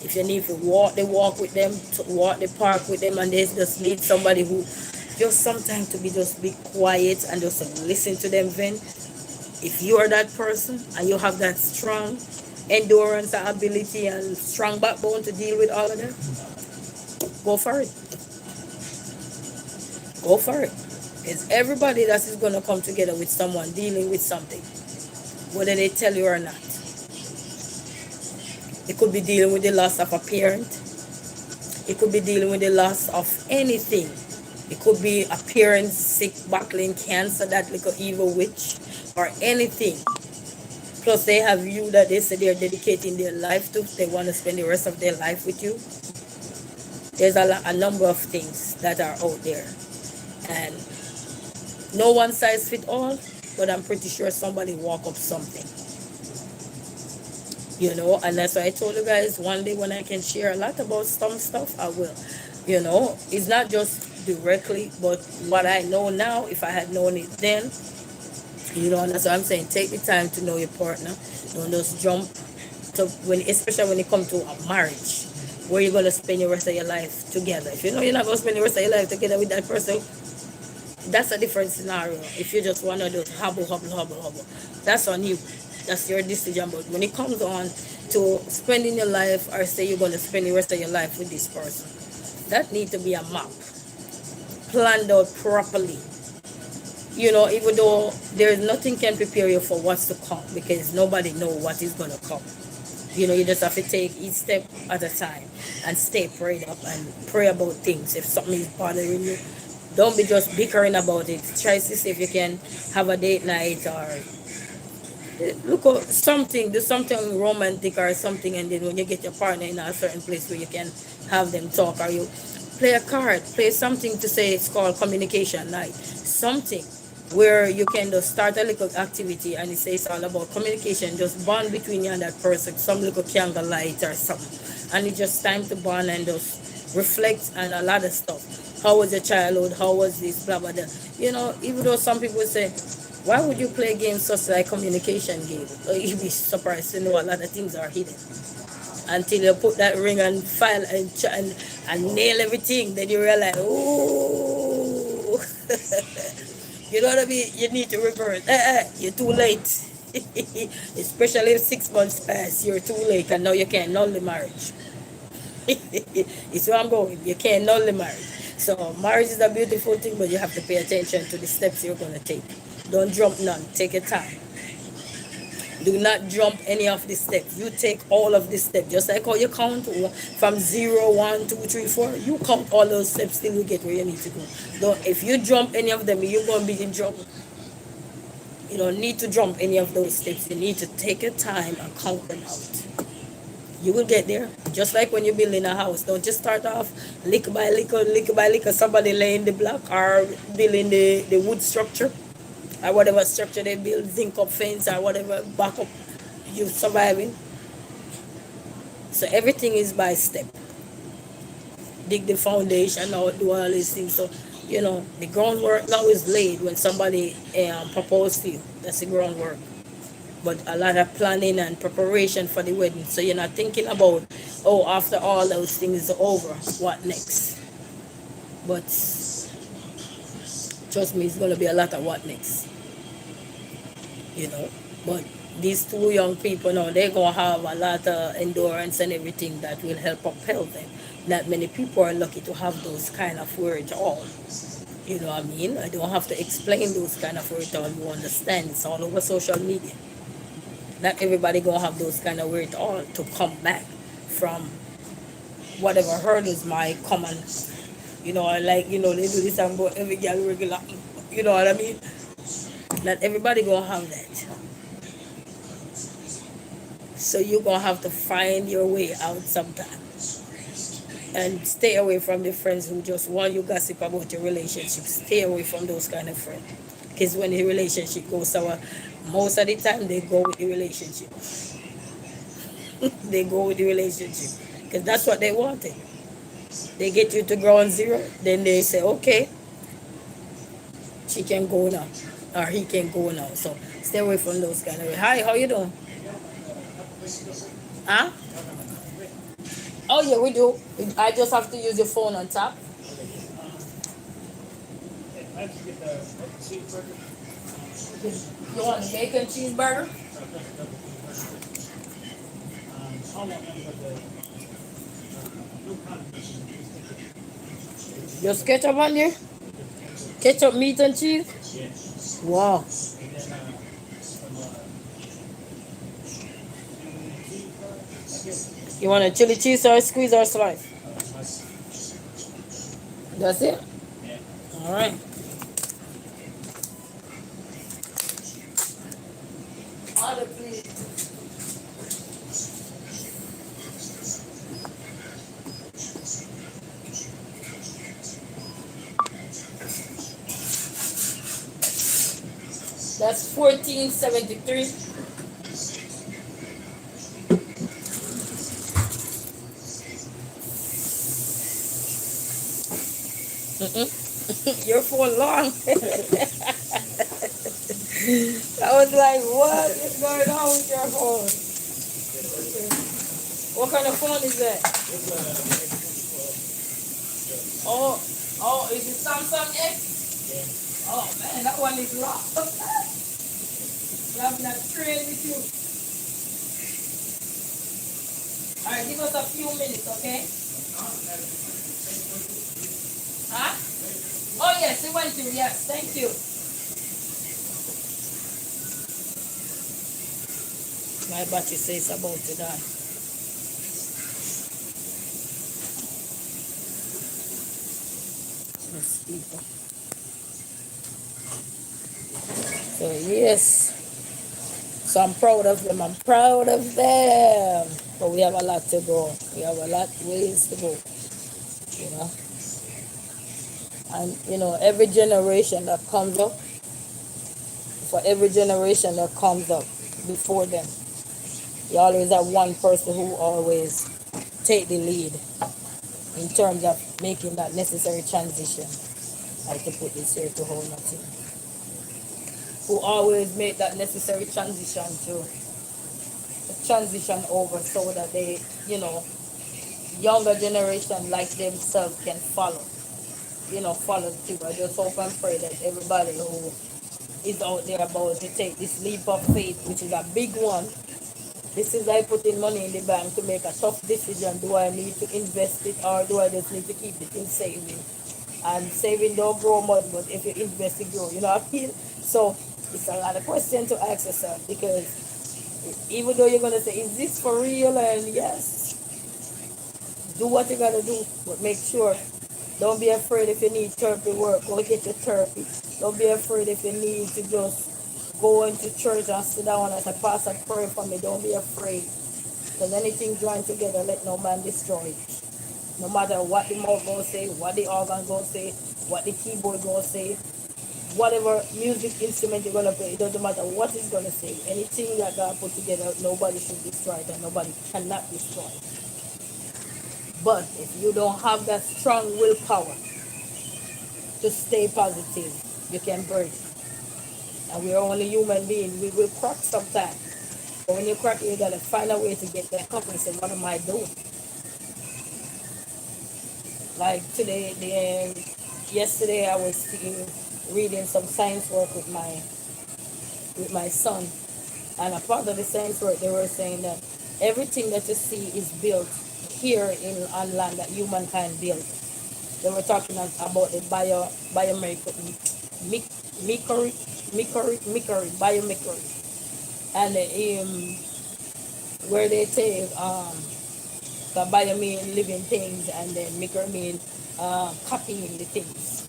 If you need to walk with them, to walk the park with them, and they just need somebody who just sometimes to just be quiet and just listen to them vent. If you are that person and you have that strong endurance and ability and strong backbone to deal with all of that, go for it. Go for it. It's everybody that is going to come together with someone dealing with something, whether they tell you or not. It could be dealing with the loss of a parent. It could be dealing with the loss of anything. It could be a parent sick, battling cancer, that little evil witch, or anything. Plus they have you that they say they're dedicating their life to. They want to spend the rest of their life with you. There's a number of things that are out there. And no one size fit all, but I'm pretty sure somebody walk up something. And that's why I told you guys one day when I can share a lot about some stuff, I will. It's not just directly, but what I know now, if I had known it then, and that's what I'm saying. Take the time to know your partner. Don't just jump to especially when it comes to a marriage, where you're gonna spend the rest of your life together. If you know you're not gonna spend the rest of your life together with that person, that's a different scenario. If you just wanna do hobble, that's on you. That's your decision. But when it comes on to spending your life, or say you're gonna spend the rest of your life with this person, that needs to be a map, planned out properly. Even though there's nothing can prepare you for what's to come, because nobody know what is going to come. You just have to take each step at a time and stay prayed up and pray about things. If something is bothering you, don't be just bickering about it. Try to see if you can have a date night or Look at something, do something romantic or something, and then when you get your partner in a certain place where you can have them talk, or you play a card, play something to say it's called communication night, something where you can just start a little activity and it says all about communication, just bond between you and that person, some little candle light or something, and it's just time to bond and just reflect and a lot of stuff. How was your childhood? How was this? Blah blah blah. Even though some people say, why would you play games such like communication game? You'd be surprised to know a lot of things are hidden. Until you put that ring and file and nail everything, then you realize, oh, you know what I mean? You need to reverse. You're too late. Especially if 6 months pass, you're too late, and now you can't null the marriage. It's where I'm going. You can't null the marriage. So marriage is a beautiful thing, but you have to pay attention to the steps you're gonna take. Don't jump none. Take your time. Do not jump any of the steps. You take all of the steps. Just like how you count from 0, 1, 2, 3, 4. You count all those steps till you get where you need to go. Don't, if you jump any of them, you're going to be in trouble. You don't need to jump any of those steps. You need to take your time and count them out. You will get there. Just like when you're building a house. Don't just start off lick by lick, somebody laying the block or building the wood structure or whatever structure they build, zinc up fence or whatever backup you surviving. So everything is by step. Dig the foundation now, do all these things. So the groundwork now is laid when somebody proposes to you. That's the groundwork. But a lot of planning and preparation for the wedding. So you're not thinking about, oh, after all those things are over, what next? But trust me, it's gonna be a lot of what next. But these two young people now, they're gonna have a lot of endurance and everything that will help propel them. Not many people are lucky to have those kind of words all. You know what I mean? I don't have to explain those kind of words all. You understand? It's all over social media. Not everybody gonna have those kind of words all to come back from whatever hurdles might come and they do this and about every girl regular. You know what I mean? Not everybody gonna have that. So you're gonna have to find your way out sometimes. And stay away from the friends who just want you gossip about your relationship. Stay away from those kind of friends. Because when the relationship goes sour, most of the time they go with the relationship. They go with the relationship. Because that's what they wanted. They get you to ground zero, then they say, okay, she can go now. Or he can go now. So stay away from those kind of. Hi, how you doing? Huh? Oh yeah, we do. I just have to use your phone on top. You want a bacon cheeseburger? Just ketchup on there? Ketchup, meat and cheese? Wow. You want a chili cheese or a squeeze or a slice? That's it? All right. Order, please. That's 1473. Your phone long. I was like, what is going on with your phone? What kind of phone is that? Oh, is it Samsung X? Oh man, that one is locked. You have that train with you. Alright, give us a few minutes, okay? Huh? Oh yes, it went through, yes, thank you. My battery says about to die. Yes, people. So yes. So I'm proud of them. I'm proud of them. But we have a lot to go. We have a lot ways to go. You know. And every generation that comes up, for every generation that comes up before them, you always have one person who always take the lead in terms of making that necessary transition. I have to put this here to hold nothing. Who always make that necessary transition over so that they, younger generation like themselves can follow too. I just hope and pray that everybody who is out there about to take this leap of faith, which is a big one. This is like putting money in the bank to make a tough decision. Do I need to invest it, or do I just need to keep it in saving? And saving don't grow much, but if you invest it grow. You know what I mean? So it's a lot of questions to ask yourself, because even though you're gonna say, is this for real? And yes, do what you gotta do, but make sure. Don't be afraid if you need therapy work, go get your therapy. Don't be afraid if you need to just go into church and sit down and say, Pastor, pray for me. Don't be afraid. Because anything joined together, let no man destroy it. No matter what the mouth gonna say, what the organ gonna say, what the keyboard gonna say, whatever music instrument you're gonna play, it doesn't matter what it's gonna say. Anything that God put together, nobody should destroy it, and nobody cannot destroy it. But if you don't have that strong willpower to stay positive, you can break. And we're only human beings. We will crack sometimes. But when you crack, you gotta find a way to get back up and say, what am I doing? Like today, yesterday I was reading some science work with my son, and a part of the science work they were saying that everything that you see is built here on land that humankind built. They were talking about the biomimicry, and where they take the bio mean living things, and then micro mean copying the things.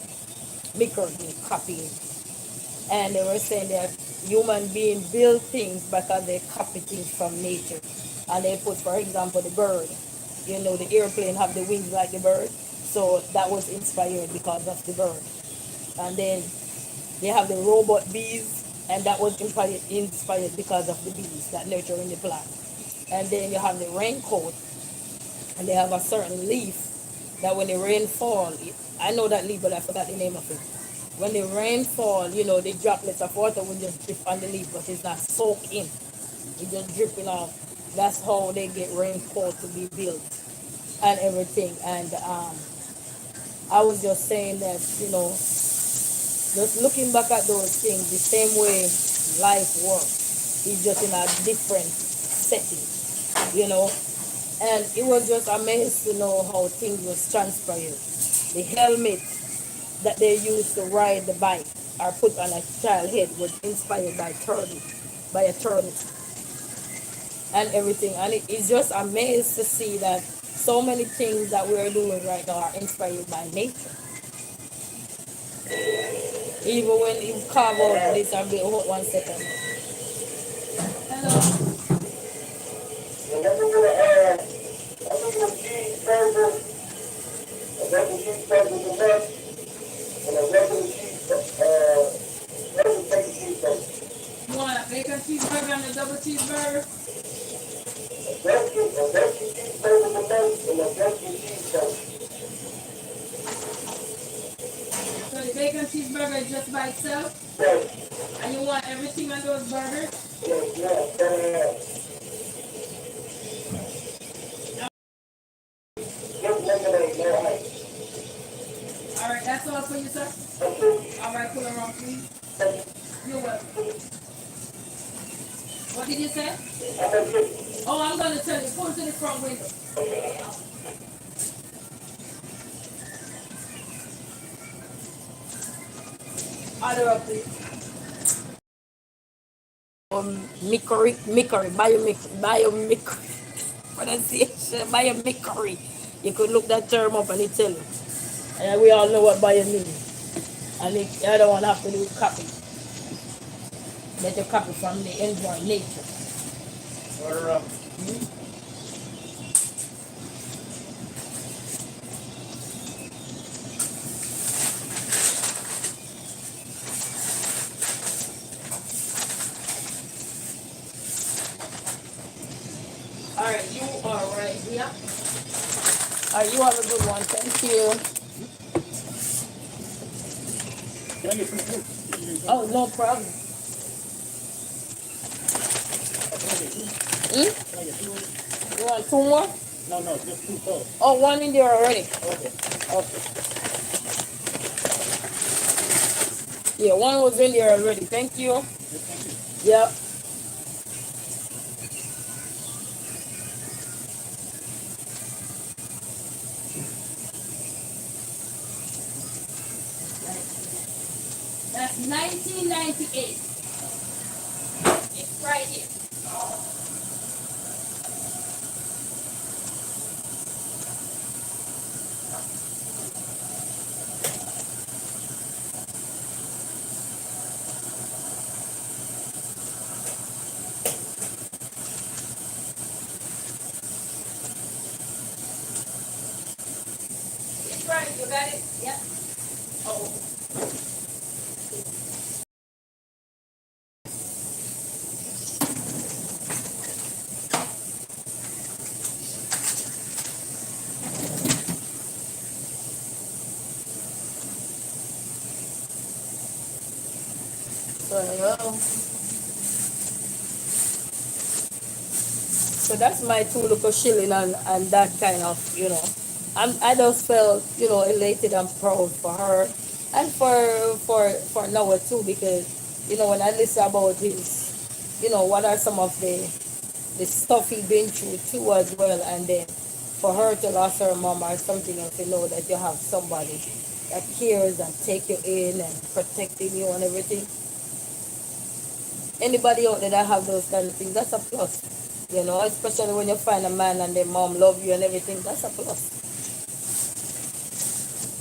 Micro mean copying, and they were saying that human beings build things because they copy things from nature, and they put, for example, the bird. The airplane have the wings like the bird, so that was inspired because of the bird. And then they have the robot bees, and that was inspired because of the bees that nurture in the plant. And then you have the raincoat, and they have a certain leaf that when the rain fall, I know that leaf, but I forgot the name of it. When the rain fall, the droplets of water will just drip on the leaf, but it's not soaked in. It's just dripping off. That's how they get raincoat to be built and everything. And I was just saying that, just looking back at those things, the same way life works, it's just in a different setting, And it was just amazing to know how things was transpired. The helmet that they used to ride the bike or put on a child head was inspired by a turtle, and everything. And it's just amazed to see that so many things that we're doing right now are inspired by nature. Even when you carve out this, I'll be hold 1 second. Hello. And that's what I'm gonna cheeseburger, a regular cheeseburger with nuts, and a regular bacon cheeseburger. You want a bacon cheeseburger and a double cheeseburger? A regular cheeseburger with nuts and a regular cheeseburger. So the bacon cheeseburger is just by itself? Yes. And you want everything on those burgers? Yes. Alright, that's all for you, sir? Alright, pull around, please. You're welcome. What did you say? Oh, I'm going to tell you. Pull to the front window. Order up, please. Biomimicry, pronunciation, biomimicry. You could look that term up and it tell you. And we all know what bio means. And I don't want to have to do copy. that you copy from the inborn nature. Or, Alright, you are right here. Alright, you have a good one. Thank you. can I get some fruit? Oh, no problem. Hmm? Can I get two? You want two more? No, no, just two total. Oh, one in there already. Okay. Okay. Yeah, one was in there already. Thank you. Just thank you. Yep. That's 1998. It's right here. It's right. You got it? Yep. Oh. So that's my two little shilling and that kind of, I just felt, elated and proud for her and for Noah too because, when I listen about his, what are some of the stuff he been through too as well, and then for her to lose her mom or something else, that you have somebody that cares and take you in and protecting you and everything. Anybody out there that have those kind of things, that's a plus. Especially when you find a man and their mom love you and everything, that's a plus.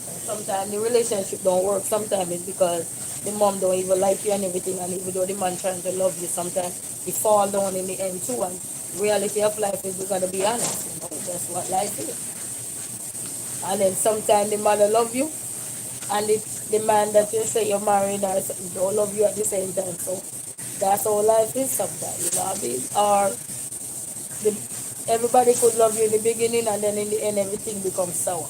And sometimes the relationship don't work. Sometimes it's because the mom don't even like you and everything, and even though the man trying to love you, sometimes he fall down in the end too. And reality of life is we gotta be honest. That's what life is. And then sometimes the mother love you, and the man that you say you're married or something don't love you at the same time. So that's how life is sometimes. What I mean? Or everybody could love you in the beginning, and then in the end everything becomes sour.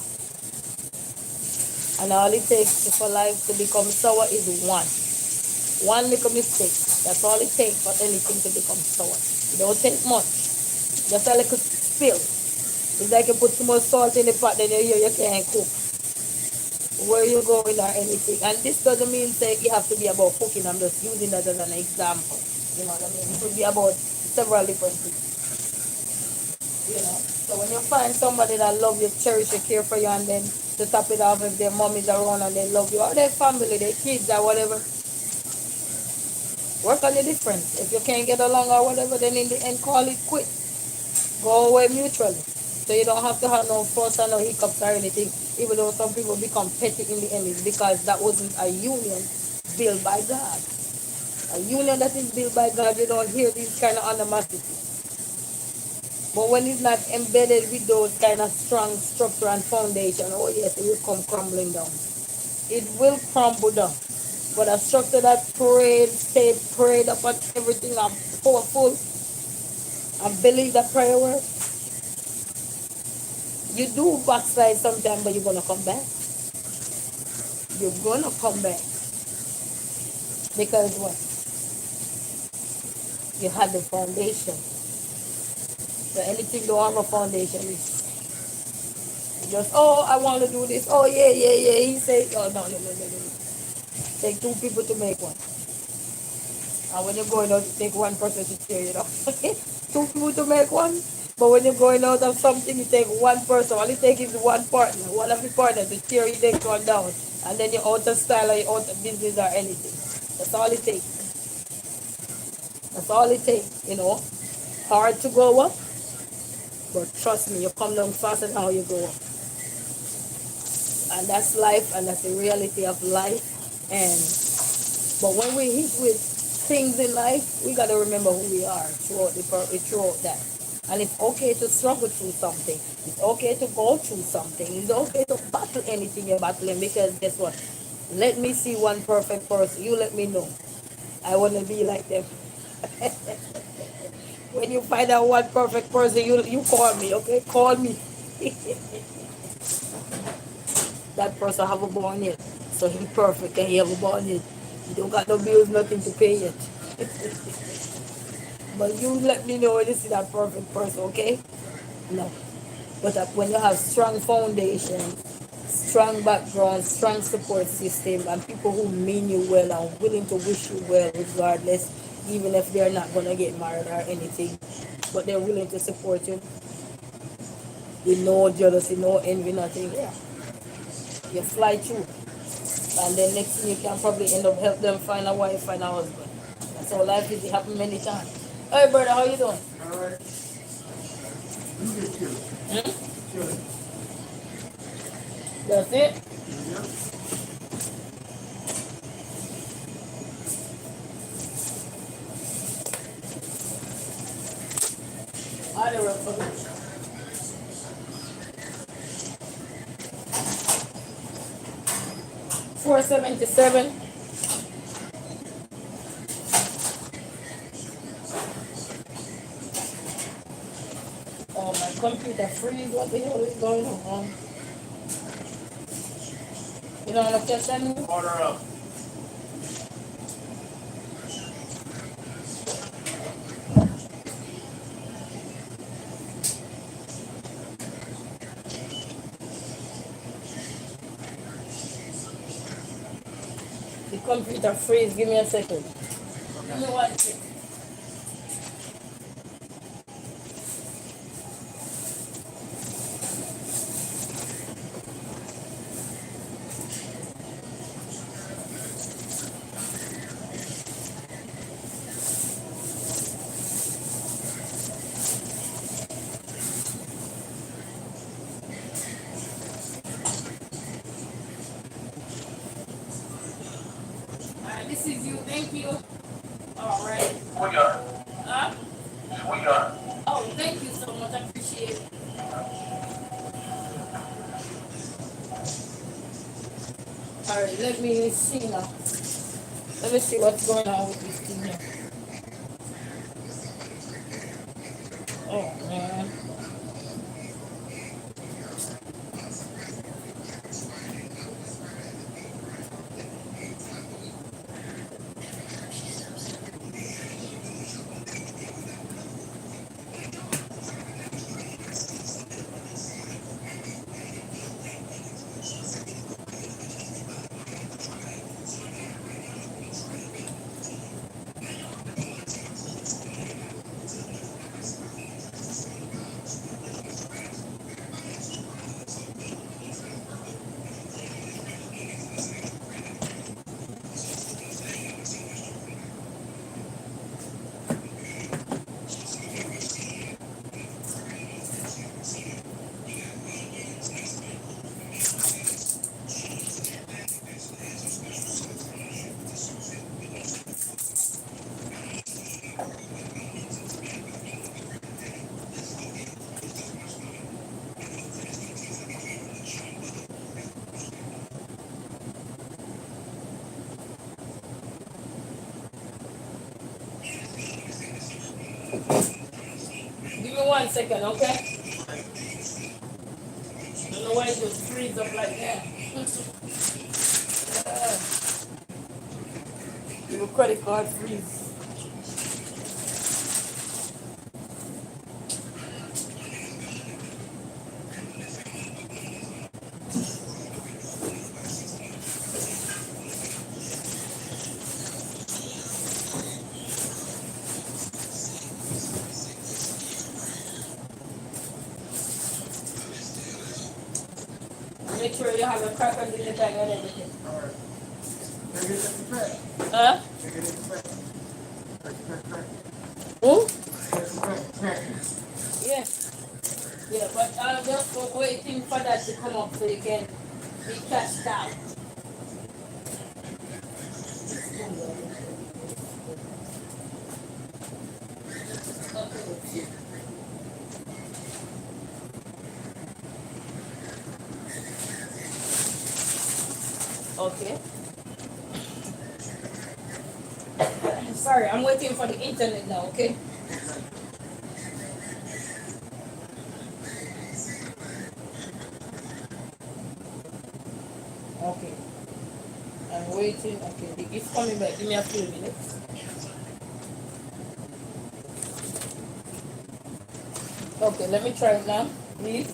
And all it takes for life to become sour is one little mistake. That's all it takes for anything to become sour. It don't take much, just a little spill. It's like you put too much salt in the pot, then you can't cook. Where you going or anything. And this doesn't mean say you have to be about cooking. I'm just using that as an example. You know what I mean? It could be about several different things. So when you find somebody that love you, cherish you, care for you, and then to top it off, if their mom is around and they love you, or their family, their kids or whatever, work on the difference. If you can't get along or whatever, then in the end call it quit. Go away mutually. So you don't have to have no fuss or no hiccups or anything. Even though some people become petty in the end, because that wasn't a union built by God. A union that is built by God, you don't hear these kind of animosity. But when it's not embedded with those kind of strong structure and foundation, oh yes, it will come crumbling down. It will crumble down. But a structure that stayed prayed upon everything and powerful and believe that prayer work, you do backslide sometime, but you're gonna come back. You're gonna come back. Because what? You have the foundation. So anything don't have a foundation is just, oh, I want to do this. Oh, yeah. He said, oh, no. Take two people to make one. And when you're going out, you take one person to cheer you up. Two people to make one. But when you're going out of something, you take one person. All you take is one partner, one of the partners to cheer you next one down. And then you're out of style or you're out of business or anything. That's all it takes. That's all it takes. Hard to go up. But trust me, you come down faster than how you go up. And that's life, and that's the reality of life. But when we hit with things in life, we got to remember who we are throughout that. And it's okay to struggle through something. It's okay to go through something. It's okay to battle anything you're battling, because guess what? Let me see one perfect person. You let me know. I want to be like them. When you find out one perfect person, you call me, okay? Call me. That person have a born yet. So he perfect and he have a born yet. You don't got no bills, nothing to pay yet. But you let me know when you see that perfect person, okay? No. But when you have strong foundation, strong background, strong support system, and people who mean you well and willing to wish you well regardless, even if they're not gonna get married or anything, but they're willing to support you with no jealousy, no envy, nothing. Yeah, you fly through, and then next thing you can probably end up help them find a wife, find a husband. That's how life is. It happen many times. Hey brother, how you doing? All right. You get killed. Hmm? Kill it. That's it. Yep. I don't know. 477. Oh, my computer freeze. What the hell is going on? You know what I'm telling you? Order up. The computer freeze. Give me a second. Give me one second. Alright, this is you. Thank you. Alright. Sweetheart. Huh? Sweetheart. Oh, thank you so much. I appreciate it. Alright, let me see now. Let me see what's going on with this thing here. Oh, man. Give me 1 second, okay? I don't know why it just freeze up like that. Your credit card freeze. Make sure you have a crack under the bag and everything. All right. Take it in the back. Huh? Take it in the back. Crack. Who? Crack. Yeah. Yeah, but I'm just waiting for that to come up so you can be cashed out. Okay. Sorry, I'm waiting for the internet now, okay? Okay. I'm waiting. Okay, it's coming back. Give me a few minutes. Okay, let me try it now, please.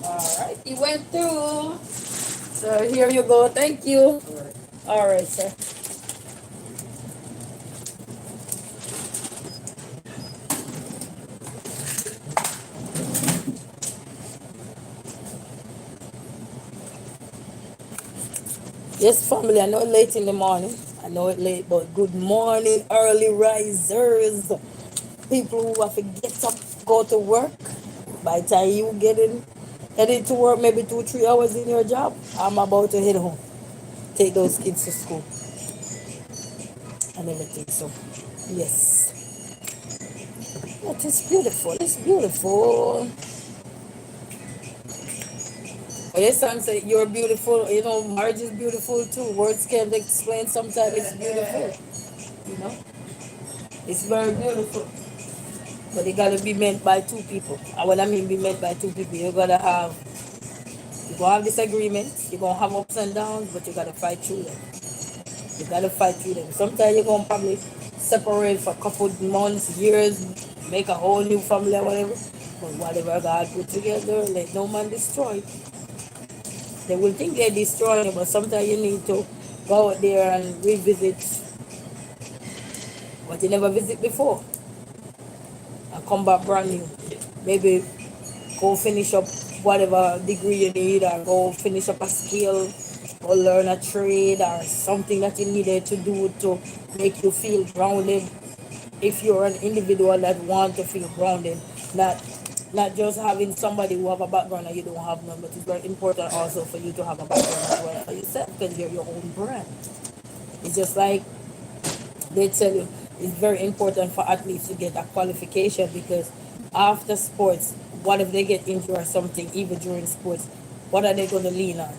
Alright, it went through. So here you go. Thank you. Alright, sir. Yes, family, I know it's late in the morning. I know it's late, but good morning, early risers. People who have to get up, go to work. By the time you headed to work, maybe 2, 3 hours in your job, I'm about to head home. Take those kids to school and everything. So, yes, it is beautiful. It's beautiful. But your son said you're beautiful. You know, marriage is beautiful too. Words can't explain. Sometimes it's beautiful. You know, it's very beautiful. But it gotta be meant by two people. And when I mean be meant by two people, you're gonna have disagreements, you're gonna have ups and downs, but you gotta fight through them. You gotta fight through them. Sometimes you're gonna probably separate for a couple of months, years, make a whole new family or whatever. But whatever God put together, let no man destroy. They will think they're destroying you, but sometimes you need to go out there and revisit what you never visit before and come back brand new. Maybe go finish up whatever degree you need, or go finish up a skill, or learn a trade or something that you needed to do to make you feel grounded. If you're an individual that want to feel grounded, not not just having somebody who have a background and you don't have none, but it's very important also for you to have a background as well for yourself, because you're your own brand. It's just like they tell you, it's very important for athletes to get a qualification, because after sports, what if they get injured or something, even during sports, what are they going to lean on?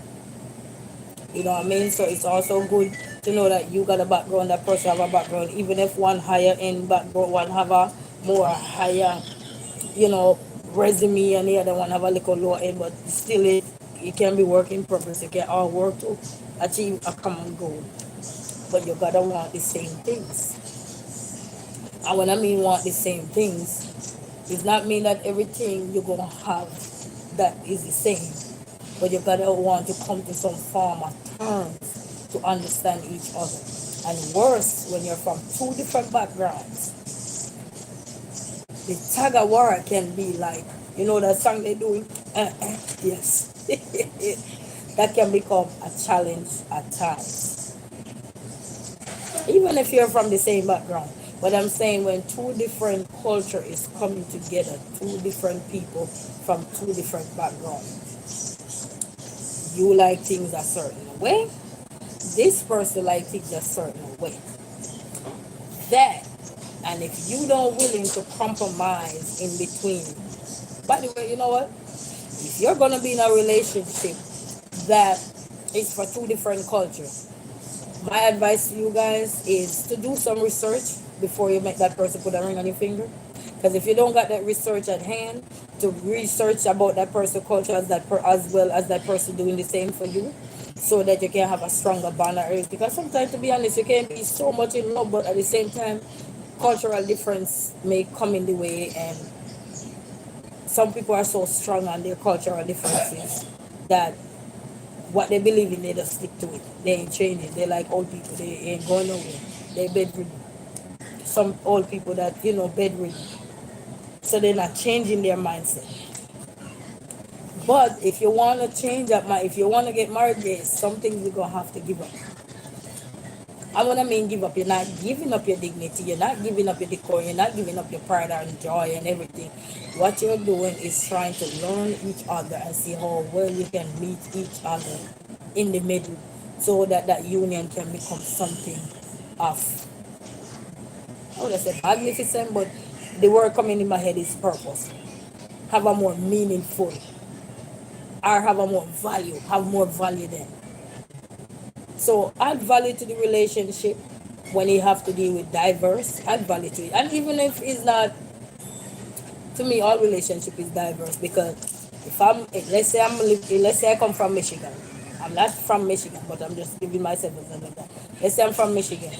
You know what I mean? So it's also good to know that you got a background, that person have a background, even if one higher end background, one have a more higher, you know, resume, and the other one have a little lower end, but still it can be work in progress. You can all work to achieve a common goal, but you gotta want the same things. And when I mean want the same things, it's not mean that everything you're gonna have that is the same, but you gotta want to come to some form of terms to understand each other. And worse, when you're from two different backgrounds, the tug of war can be like, you know that song they doing? Yes. That can become a challenge at times, even if you're from the same background. But I'm saying when two different culture is coming together, two different people from two different backgrounds, you like things a certain way, this person like things a certain way. That, and if you don't willing to compromise in between, by the way, you know what? If you're gonna be in a relationship that is for two different cultures, my advice to you guys is to do some research before you make that person put a ring on your finger. Because if you don't got that research at hand, to research about that person's culture as well as that person doing the same for you, so that you can have a stronger bond. Because sometimes, to be honest, you can be so much in love, but at the same time, cultural difference may come in the way, and some people are so strong on their cultural differences that what they believe in, they just stick to it. They ain't changing. They like old people. They ain't going nowhere. They bedridden. Some old people that, bedridden. So they're not changing their mindset. But if you want to change that mind, if you want to get married, there's some things you're going to have to give up. And when I mean give up, you're not giving up your dignity, you're not giving up your decor, you're not giving up your pride and joy and everything. What you're doing is trying to learn each other and see how well you can meet each other in the middle so that that union can become something of, I would say magnificent, but the word coming in my head is purpose. Have a more meaningful, or have a more value, have more value then. So add value to the relationship when you have to deal with diverse, add value to it. And even if it's not, to me, all relationship is diverse because if I'm, let's say I come from Michigan. I'm not from Michigan, but I'm just giving myself an example. Let's say I'm from Michigan,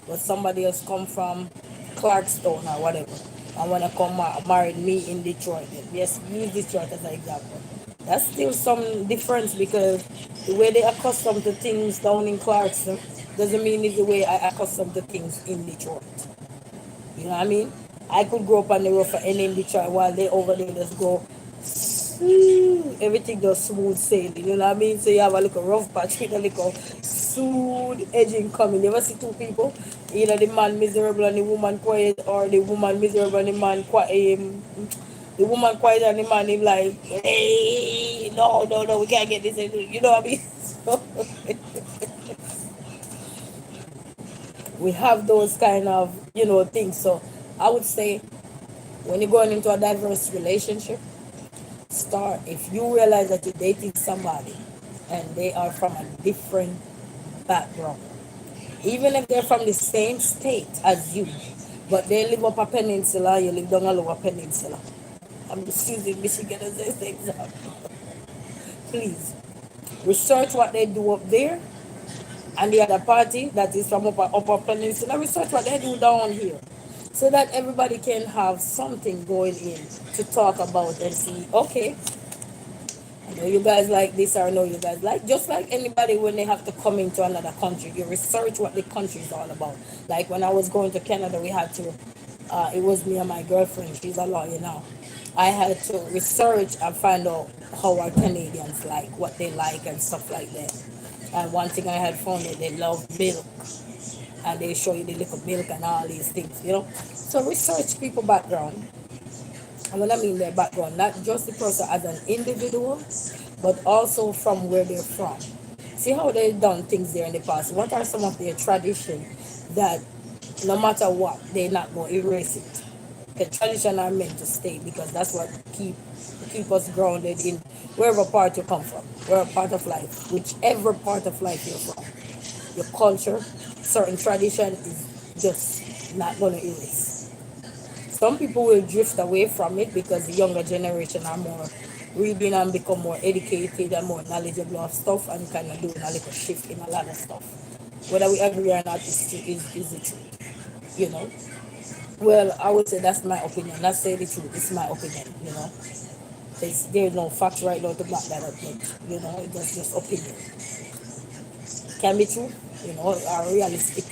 but somebody else come from Clarkstone or whatever. I want to come marry me in Detroit. Yes, use Detroit as an example. That's still some difference because the way they accustomed to things down in Clarkson doesn't mean it's the way I accustomed to things in Detroit. You know what I mean? I could grow up on the road for any in Detroit while they over there just go everything goes smooth sailing, you know what I mean? So you have a little rough patch with a little smooth edging coming. You ever see two people? Either the man miserable and the woman quiet, or the woman miserable and the man quiet. The woman quiet and the man is like, hey, no, no, no, we can't get this. You know what I mean? So we have those kind of, things. So I would say when you're going into a diverse relationship, start if you realize that you're dating somebody and they are from a different background, even if they're from the same state as you, but they live up a peninsula, you live down a lower peninsula. I'm just using Michigan as an example. Please research what they do up there, and the other party that is from upper peninsula, research what they do down here, so that everybody can have something going in to talk about and see, okay, I know you guys like this, or I know you guys like, just like anybody when they have to come into another country, you research what the country is all about. Like when I was going to Canada, we had to, it was me and my girlfriend, she's a lawyer now. I had to research and find out how our Canadians what they like and stuff like that. And one thing I had found that they love milk, and they show you the little milk and all these things. So research people background. And when I mean their background, not just the person as an individual, but also from where they're from. See how they've done things there in the past. What are some of their traditions that no matter what, they're not going to erase it? The tradition are meant to stay because that's what keep us grounded in wherever part you come from, wherever part of life, whichever part of life you're from. Your culture, certain tradition is just not going to erase. Some people will drift away from it because the younger generation are more reading and become more educated and more knowledgeable of stuff and kind of doing a little shift in a lot of stuff. Whether we agree or not is the truth, you know. Well, I would say that's my opinion. Not say the truth, it's my opinion. There's no facts right now to back that up, but it's just opinion. Can be true, or realistic.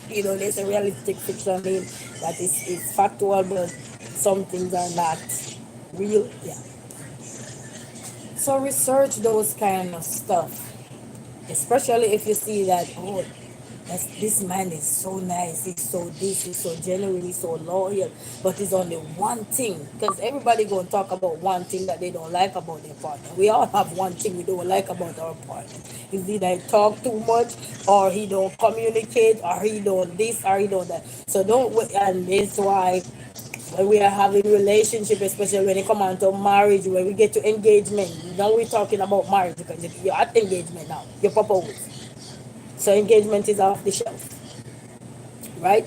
There's a realistic fiction that is factual, but some things are not real. Yeah. So research those kind of stuff, especially if you see that, oh, this man is so nice, he's so this, he's so genuine, he's so loyal, but it's only one thing, because everybody gonna talk about one thing that they don't like about their partner. We all have one thing we don't like about our partner. Is either he talk too much, or he don't communicate, or he don't this, or he don't that. So don't, and that's why when we are having relationship, especially when it come on to marriage, when we get to engagement, now we're talking about marriage because you're at engagement now, you're propose. So engagement is off the shelf, right?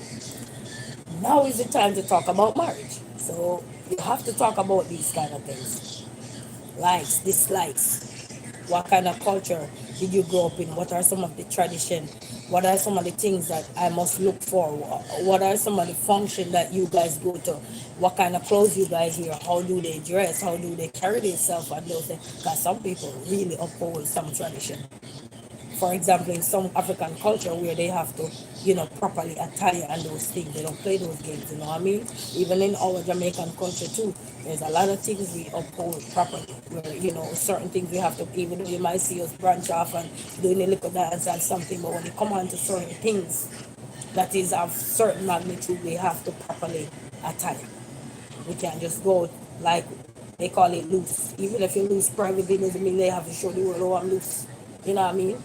Now is the time to talk about marriage. So you have to talk about these kind of things. Likes, dislikes. What kind of culture did you grow up in? What are some of the tradition? What are some of the things that I must look for? What are some of the function that you guys go to? What kind of clothes you guys wear? How do they dress? How do they carry themselves? And those things. Because some people really uphold some tradition. For example, in some African culture where they have to, properly attire and those things, they don't play those games, you know what I mean? Even in our Jamaican culture too, there's a lot of things we uphold properly. Where, certain things we have to, even though you might see us branch off and doing a little dance and something, but when it come on to certain things that is of certain magnitude, we have to properly attire. We can't just go like they call it loose. Even if you loose privately, doesn't mean they have to show the world, oh, I'm loose. You know what I mean?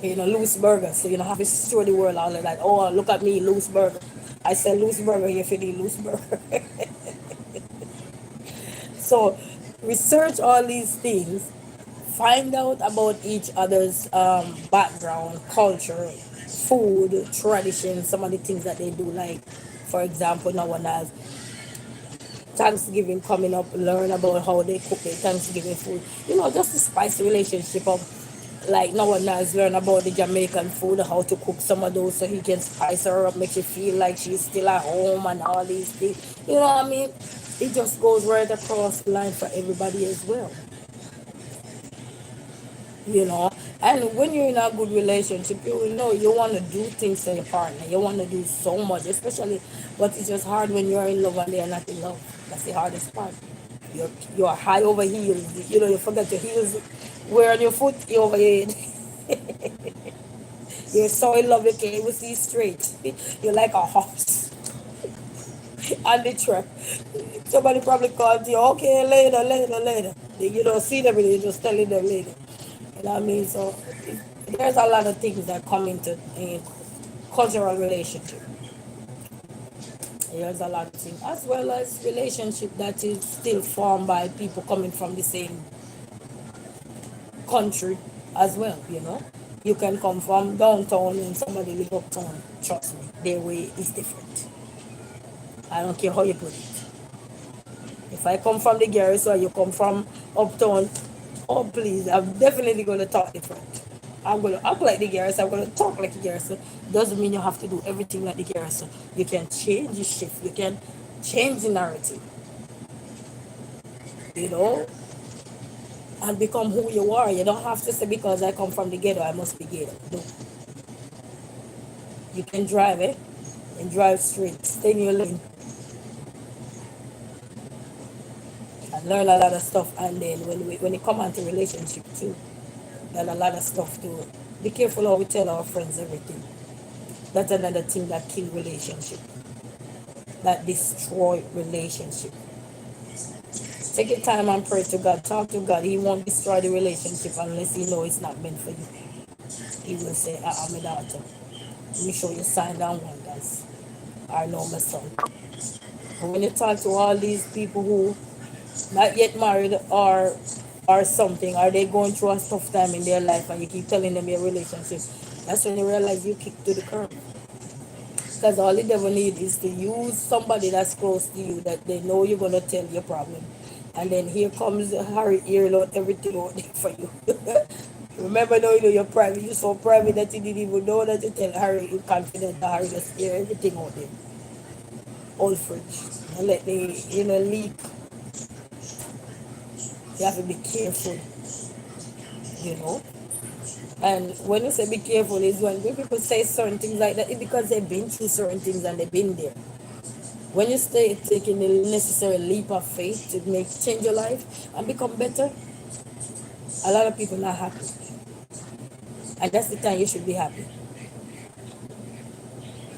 Loose burger. So you don't have to show the world all of that. Oh, look at me, loose burger. I said loose burger if you need loose burger. So research all these things, find out about each other's background, culture, food, tradition, some of the things that they do. Like, for example, Noah Nyles, Thanksgiving coming up, learn about how they cook their Thanksgiving food. Just to spice the relationship up. Like no one has learned about the Jamaican food, how to cook some of those so he can spice her up, make you feel like she's still at home and all these things. You know what I mean? It just goes right across the line for everybody as well. you know. And when you're in a good relationship, you will know you want to do things for your partner. You want to do so much, especially, but it's just hard when you're in love and they're not in love. That's the hardest part. You're high over heels. You forget your heels. Where on your foot, you're over your head. You're so in love, you can't even see straight. You're like a horse on the track. Somebody probably called you, okay, later, later, later. You don't see them, you're just telling them later. You know what I mean? So there's a lot of things that come into a cultural relationship. There's a lot of things, as well as relationship that is still formed by people coming from the same country as well. You can come from downtown and somebody live uptown. Trust me, their way is different. I don't care how you put it. If I come from the garage or you come from uptown, oh please, I'm definitely gonna talk different. I'm gonna act like the garrison. I'm gonna talk like the garrison. Doesn't mean you have to do everything like the garrison. You can change the shift. You can change the narrative. You know, and become who you are. You don't have to say because I come from the ghetto, I must be ghetto. No, you can drive it and drive straight. Stay in your lane and learn a lot of stuff. And then when it come onto relationship too, learn a lot of stuff too. Be careful how we tell our friends everything. That's another thing that kill relationship. That destroy relationship. Take your time and pray to God. Talk to God. He won't destroy the relationship unless he know it's not meant for you. He will say, my daughter, let me show you signs and wonders. I know my son. But when you talk to all these people who not yet married or something, are they going through a tough time in their life and you keep telling them your relationship, that's when you realize you kick to the curb. Because all the devil need is to use somebody that's close to you that they know you're going to tell your problem. And then here comes Harry ear out everything out there for you. Remember now you're private, you're so private that you didn't even know that you tell Harry, you're confident that Harry just hear everything out there. Old fridge. And let the leak. You have to be careful, you know. And when you say be careful is when people say certain things like that, it's because they've been through certain things and they've been there. When you stay taking the necessary leap of faith to change your life and become better, a lot of people not happy. And that's the time you should be happy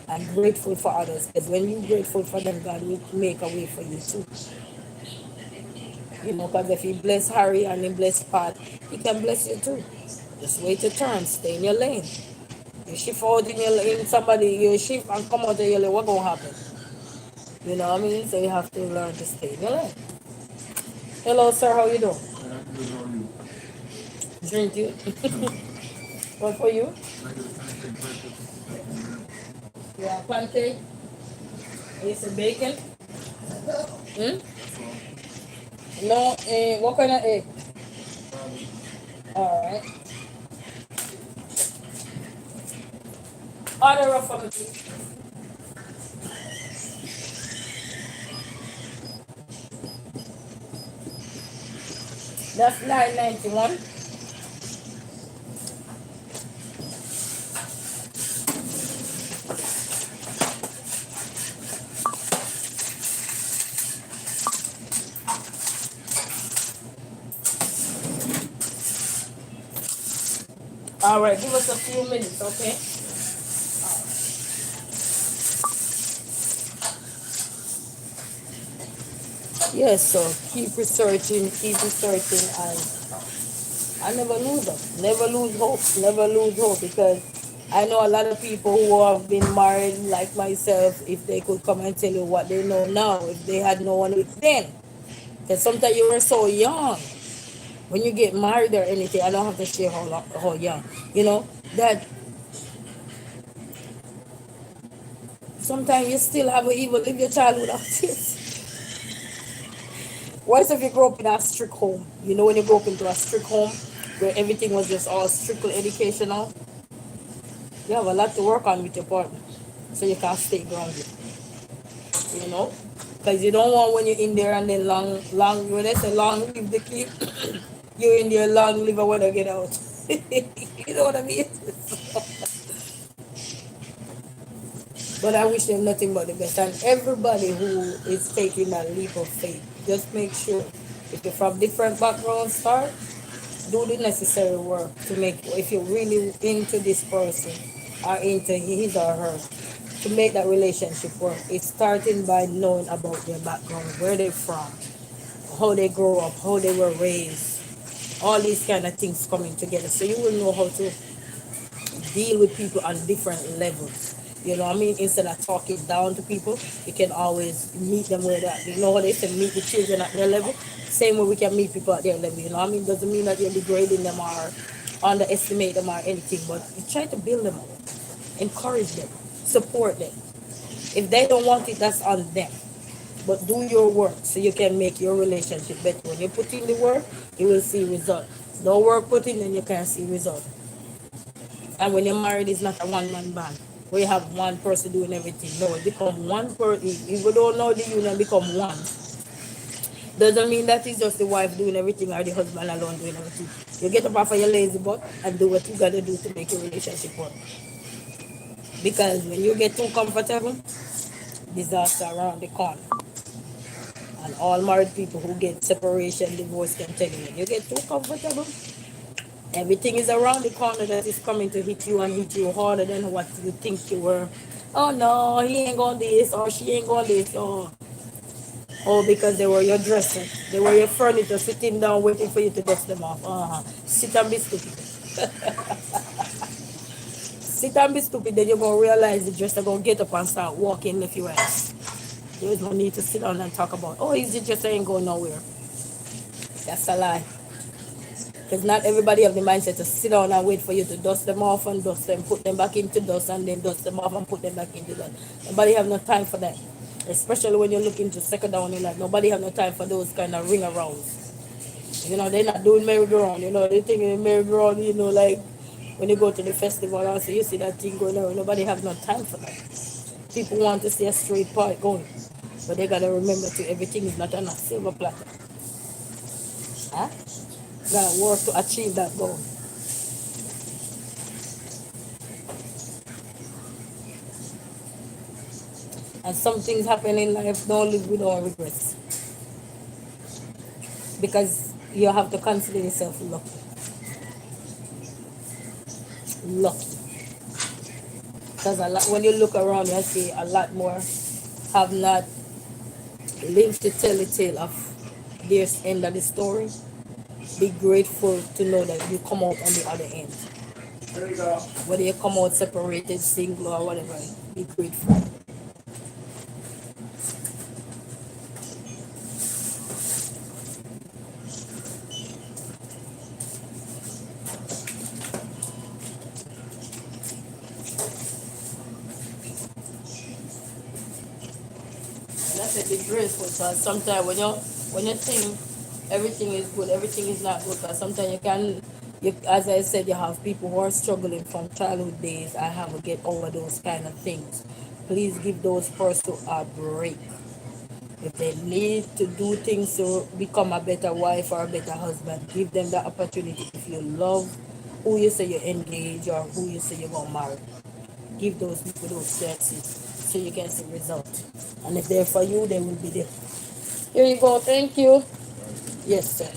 and grateful for others. Because when you're grateful for them, God will make a way for you too. Because if he bless Harry and he bless Pat, he can bless you too. Just wait your turn, stay in your lane. You shift out in somebody, you shift and come out of your lane, what gonna happen? You know what I mean? So you have to learn to stay in your lane. Hello sir, how you doing? Drink you. What for you? Yeah, pancake. It's a bacon. Hmm? No, what kind of egg? Alright. Order up for me, please. That's $9.91. All right, give us a few minutes, okay? Yes, so keep researching, and I never lose hope. Never lose hope. Never lose hope, because I know a lot of people who have been married like myself. If they could come and tell you what they know now, if they had known it then, because sometimes you were so young when you get married or anything. I don't have to share how long, how young, that sometimes you still have to even live your childhood out it. What if you grow up in a strict home? When you grow up into a strict home where everything was just all strictly educational, you have a lot to work on with your partner, so you can stay grounded. you know because you don't want when you're in there and then long when they say long live the king, you're in there long live, I want to get out. You know what I mean? But I wish them nothing but the best, and everybody who is taking that leap of faith, just make sure, if you're from different backgrounds, start do the necessary work to make, if you're really into this person or into his or her, to make that relationship work. It's starting by knowing about their background, where they're from, how they grow up, how they were raised, all these kind of things coming together. So you will know how to deal with people on different levels. You know what I mean? Instead of talking down to people, you can always meet them where they're at. You know how they say meet the children at their level? Same way we can meet people at their level. You know what I mean? Doesn't mean that you're degrading them or underestimate them or anything, but you try to build them up, encourage them, support them. If they don't want it, that's on them. But do your work so you can make your relationship better. When you put in the work, you will see result. No work put in, then you can't see result. And when you're married, it's not a one-man band where you have one person doing everything. No, it become one person. If you don't know the union, become one. Doesn't mean that it's just the wife doing everything or the husband alone doing everything. You get up off of your lazy butt and do what you gotta do to make your relationship work. Because when you get too comfortable, disaster around the corner. And all married people who get separation, divorce can tell you, when you get too comfortable, everything is around the corner that is coming to hit you, and hit you harder than what you think you were. Oh no, he ain't going this or she ain't going this. Oh, because they were your dresser. They were your furniture sitting down waiting for you to dust them off. Sit and be stupid. Sit and be stupid, then you're going to realize the dresser going to get up and start walking if you ask. There is no need to sit down and talk about, oh, is it just ain't going nowhere. That's a lie. Because not everybody have the mindset to sit down and wait for you to dust them off and dust them, put them back into dust, and then dust them off and put them back into dust. Nobody have no time for that. Especially when you're looking to second down in life. Nobody have no time for those kind of ring arounds. They're not doing merry-go-round. They think in merry-go-round, like when you go to the festival also, you see that thing going on. Nobody have no time for that. People want to see a straight part going. But they gotta remember too, everything is not on a silver platter. Huh? Gotta work to achieve that goal. And some things happen in life, don't live without regrets. Because you have to consider yourself lucky. Lucky. Because when you look around, you see a lot more have not lived to tell the tale of their end of the story. Be grateful to know that you come out on the other end. There you go. Whether you come out separated, single, or whatever, be grateful. And that's it, be grateful. Because sometimes when you think everything is good, everything is not good. Because sometimes as I said, you have people who are struggling from childhood days. I have to get over those kind of things. Please give those persons a break. If they need to do things to become a better wife or a better husband, give them the opportunity. If you love who you say you engage or who you say you're going to marry, give those people those chances so you can see results. And if they're for you, they will be there. Here you go. Thank you. Yes, sir.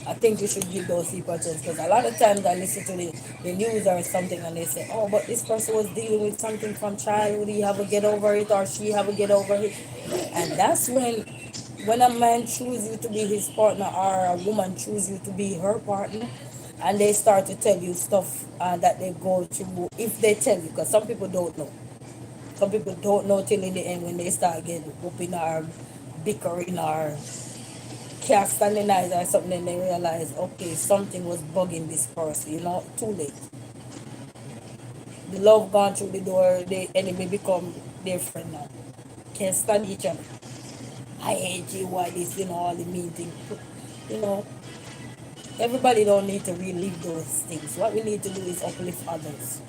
I think you should give those people a chance, because a lot of times I listen to the news or something and they say, oh, but this person was dealing with something from childhood, he have to get over it or she have to get over it. And that's when a man choose you to be his partner or a woman choose you to be her partner, and they start to tell you stuff that they go through, if they tell you, because some people don't know. Some people don't know till in the end when they start getting whooping or bickering or cast standing eyes or something, and they realize, okay, something was bugging this person, too late. The love gone through the door, the enemy become their friend now. Can't stand each other. I hate you, why this, all the mean things. You know, everybody don't need to relive those things. What we need to do is uplift others.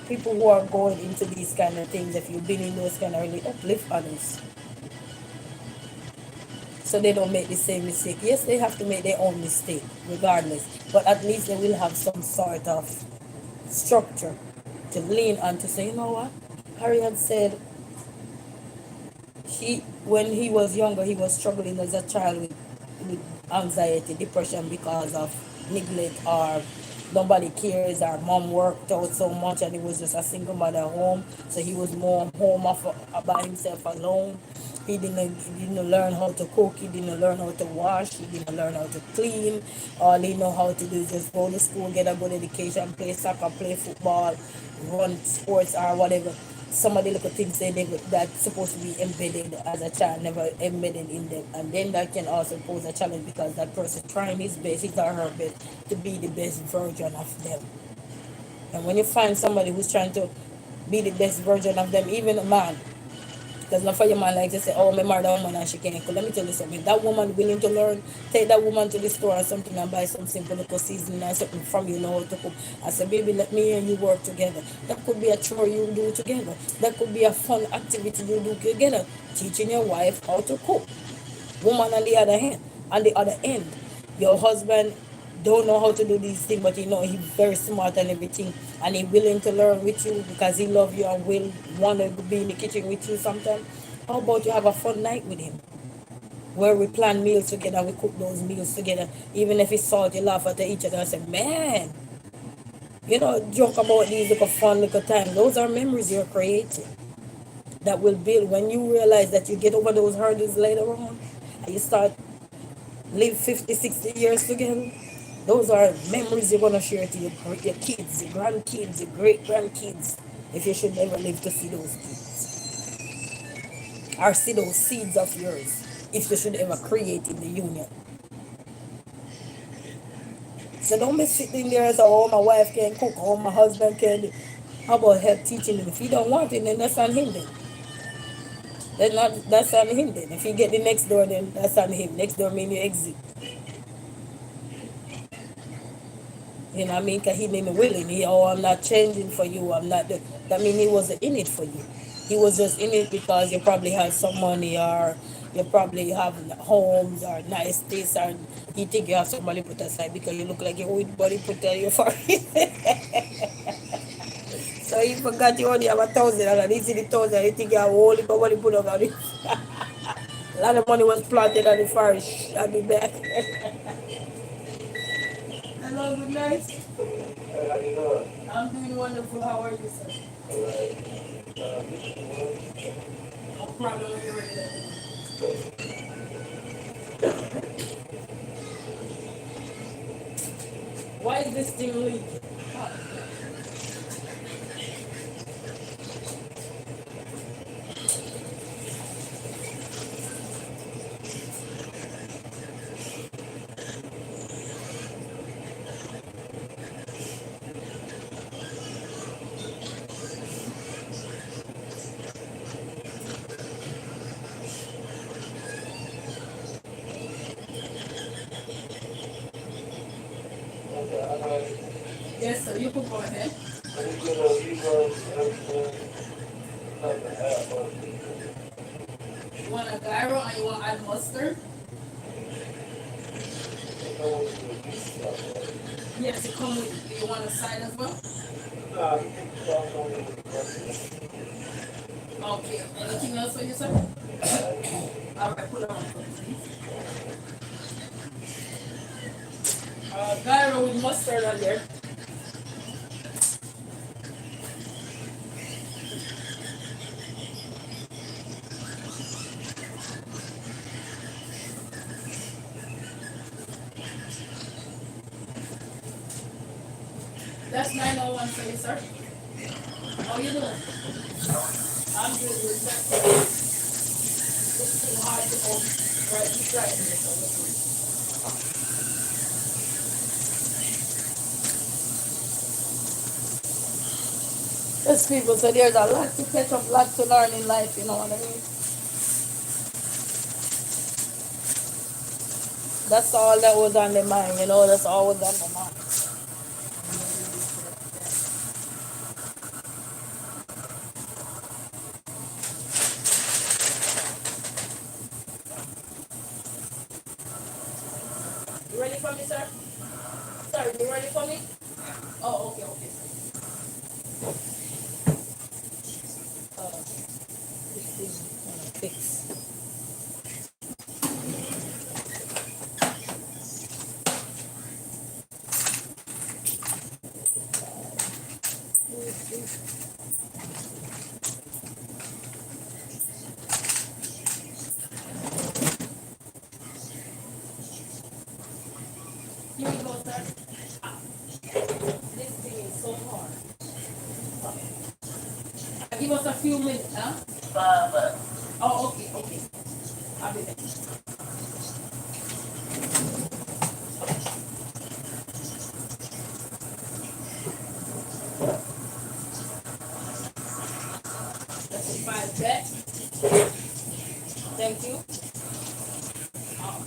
People who are going into these kind of things, if you've been in those kind of, really uplift others so they don't make the same mistake. Yes, they have to make their own mistake regardless, but at least they will have some sort of structure to lean on, to say, you know what, Harry had said when he was younger, he was struggling as a child with anxiety, depression because of neglect, or nobody cares, or mom worked out so much and he was just a single mother at home, so he was more home by himself alone. He didn't learn how to cook, he didn't learn how to wash, he didn't learn how to clean. All he know how to do is just go to school, get a good education, play soccer, play football, run sports or whatever. Some of the little things that's supposed to be embedded as a child never embedded in them, and then that can also pose a challenge because that person trying his best, his or her best, to be the best version of them. And when you find somebody who's trying to be the best version of them, even a man, because not for your man like to say, oh, me married a woman and she can't cook. Let me tell you something. That woman willing to learn, take that woman to the store or something and buy some simple little seasoning or something from you, know how to cook. I said, baby, let me and you work together. That could be a chore you do together. That could be a fun activity you do together. Teaching your wife how to cook. Woman on the other end, your husband don't know how to do these things, but he's very smart and everything, and he willing to learn with you because he love you and will want to be in the kitchen with you sometime. How about you have a fun night with him, where we plan meals together, we cook those meals together, even if it's salt, you laugh at each other and say, man, joke about these little fun little times. Those are memories you're creating that will build when you realize that you get over those hurdles later on, and you start live 50, 60 years together. Those are memories you're going to share to your kids, your grandkids, your great grandkids, if you should never live to see those kids, or see those seeds of yours, if you should ever create in the union. So don't be sitting there and say, oh, my wife can cook, oh, my husband can. How about help teaching him? If he don't want it, then that's on him then. That's on him then. If you get the next door, then that's on him. Next door mean you exit. You know what I mean? Because he didn't willing. I'm not changing for you. I'm not. That mean he wasn't in it for you. He was just in it because you probably have some money, or you probably have homes or nice things, or he think you have some money put aside because you look like your old body put on your forehead. So he forgot you only have $1,000, and he see the 1,000, he think you have all the money put up on it. A lot of money was planted on the forest at the back. Hello, good night. I'm doing wonderful. How are you, sir? No problem with your. Why is this thing leaking? Yes, sir. You could go ahead. You want a gyro and you want to add mustard? Yes, it comes with it. Do you want a side as well? Okay. Anything else for you, sir? All right, put it on, please. gyro with mustard on there. That's 901 for you, sir. How you doing? I'm good with that. It's too hard to hold. Right, keep writing this over. Yes, people, so there's a lot to catch up, lot to learn in life, you know what I mean? That's all that was on the mind, you know, that's all was on the mind. You ready for me, sir? Sir, you ready for me? Oh, okay, okay, sir. This thing, fix. Here you go, sir. This thing is so hard. Give us a few minutes, huh? Oh, okay, okay. I'll be back. That's a 5 bet. Thank you. Oh,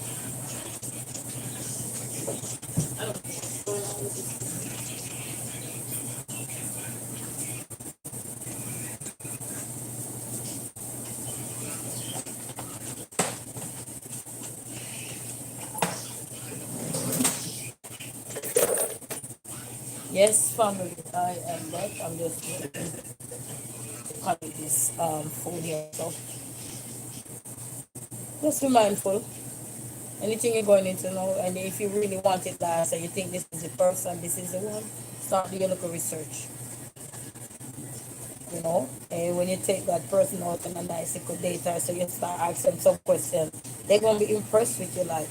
I don't know what's going on with this. Yes, family, I am back. I'm just going to cut this food here. So just be mindful. Anything you're going into know, and if you really want it last, and you think this is the person, this is the one, start doing a little research. You know, and when you take that person out in a nice little data, so you start asking some questions, they're gonna be impressed with you. Like,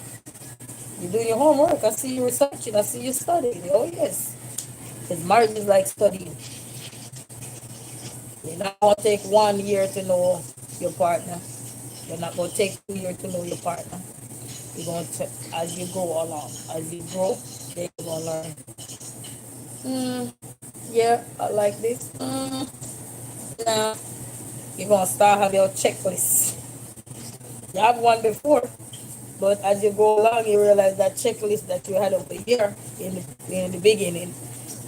you're doing your homework. I see you researching. I see you studying. Oh yes, because marriage is like studying. You're not gonna take 1 year to know your partner. You're not gonna take 2 years to know your partner. You're going to, as you go along, as you grow, then you're gonna learn. Yeah, I like this. Nah, you're gonna start have your checklist. You have one before, but as you go along, you realize that checklist that you had over here in the beginning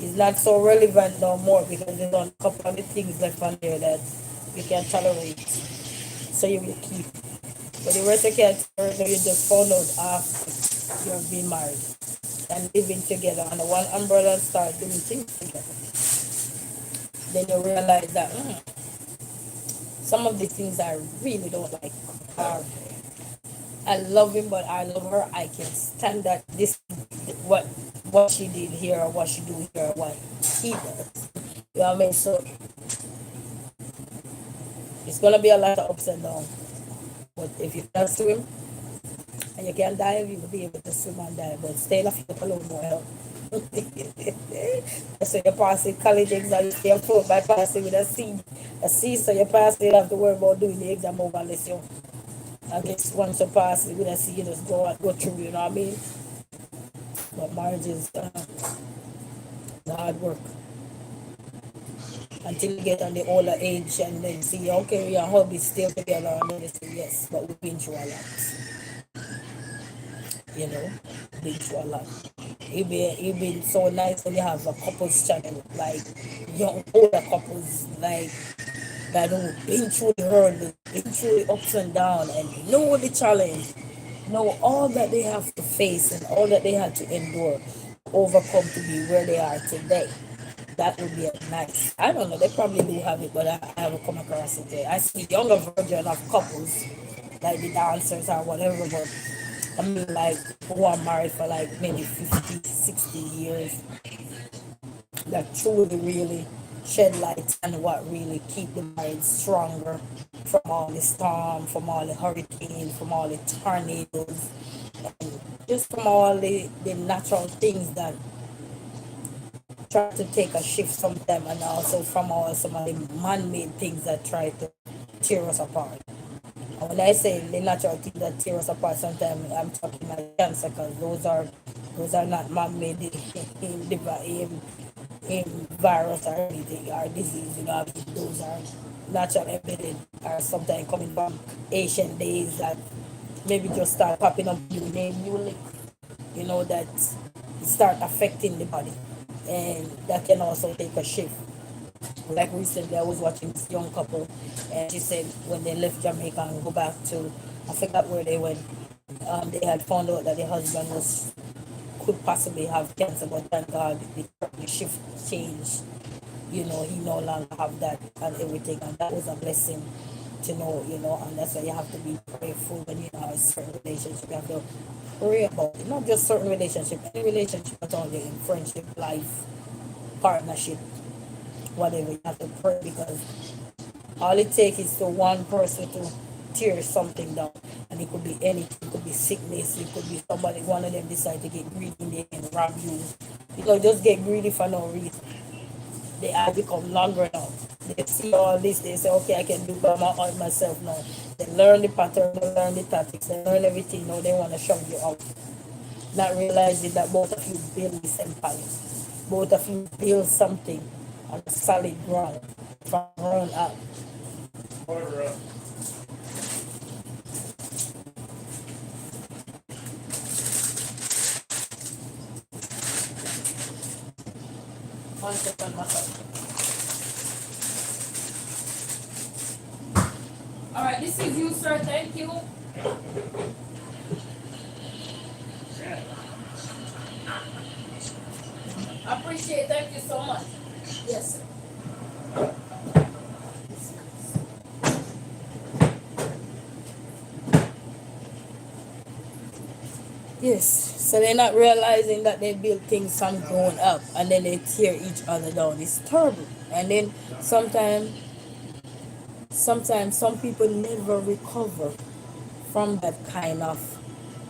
is not so relevant no more because there's a couple of the things left on there that you can tolerate. So you will keep. But the rest you can't tolerate, you just found out after you're being married and living together under one umbrella and start doing things together. Then you realize that some of the things I really don't like are I love him, but I love her. I can stand that this what she did here or what she do here or what he does. You know what I mean? So it's gonna be a lot of ups and downs. But if you can swim and you can dive, you'll be able to swim and dive. But staying afloat alone won't help. So you pass the college exam, you stay afloat by passing with a C. A C, so you pass it, you have to worry about doing the exam over unless you I guess once you pass it, we just see you just go through, you know what I mean? But marriage is the hard work until you get on the older age and then see, okay, your hobbies still together, and then you say, yes, but we've been through a lot, you know, been through a lot. It been so nice when you have a couples channel, like young, older couples, like that who've been through the hurdles, been through the ups and downs, and know the challenge, know all that they have to face and all that they had to endure, overcome to be where they are today. That would be a nice. I don't know. They probably do have it, but I haven't come across it yet. I see younger version of couples, like the dancers or whatever, but I mean, like people who are married for like maybe 50, 60 years, that truly really shed light on what really keep the marriage stronger from all the storm, from all the hurricanes, from all the tornadoes, just from all the natural things that try to take a shift from them, and also from all some of the man-made things that try to tear us apart. And when I say the natural things that tear us apart, sometimes I'm talking like cancer, because those are not man-made virus or anything or disease, those are natural embedded, or sometimes coming from ancient days that maybe just start popping up new name, new lick, that start affecting the body, and that can also take a shift. Like recently, I was watching this young couple, and she said when they left Jamaica and go back to, I forgot where they went, they had found out that the husband could possibly have cancer, but thank God the shift changed. He no longer have that and everything, and that was a blessing to know, and that's why you have to be prayerful when you have a certain relationship. You have to pray about it, not just certain relationship, any relationship at all, in friendship, life, partnership, whatever. You have to pray, because all it takes is for one person to tear something down, and it could be anything. It could be sickness. It could be somebody. One of them decide to get greedy and they can rob you. Just get greedy for no reason. They eye become longer now. They see all this. They say, okay, I can do by myself now. They learn the pattern. They learn the tactics. They learn everything. Now they want to shove you out. Not realizing that both of you build this empire. Both of you build something on a solid ground from ground up. One second, myself. All right, this is you, sir. Thank you. I appreciate it. Thank you so much. Yes, sir. Yes. So they're not realizing that they build things from growing up, and then they tear each other down. It's terrible. And then sometimes some people never recover from that kind of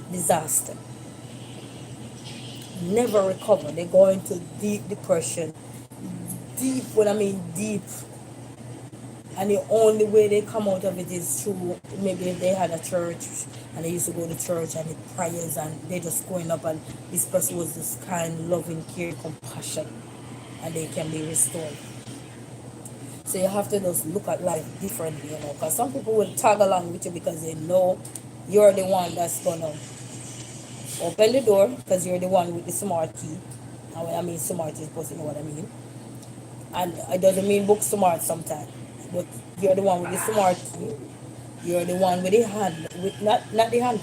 disaster. Never recover. They go into deep depression. Deep, what I mean deep, and the only way they come out of it is through, maybe if they had a church and they used to go to church and the prayers, and they just going up, and this person was this kind, loving, care, compassion, and they can be restored. So you have to just look at life differently, because some people will tag along with you because they know you're the one that's gonna open the door, because you're the one with the smart key. And when I mean smart, you're supposed to know what I mean. And it doesn't mean book smart sometimes, but you're the one with the smart key. You're the one with the hand, with not the hand,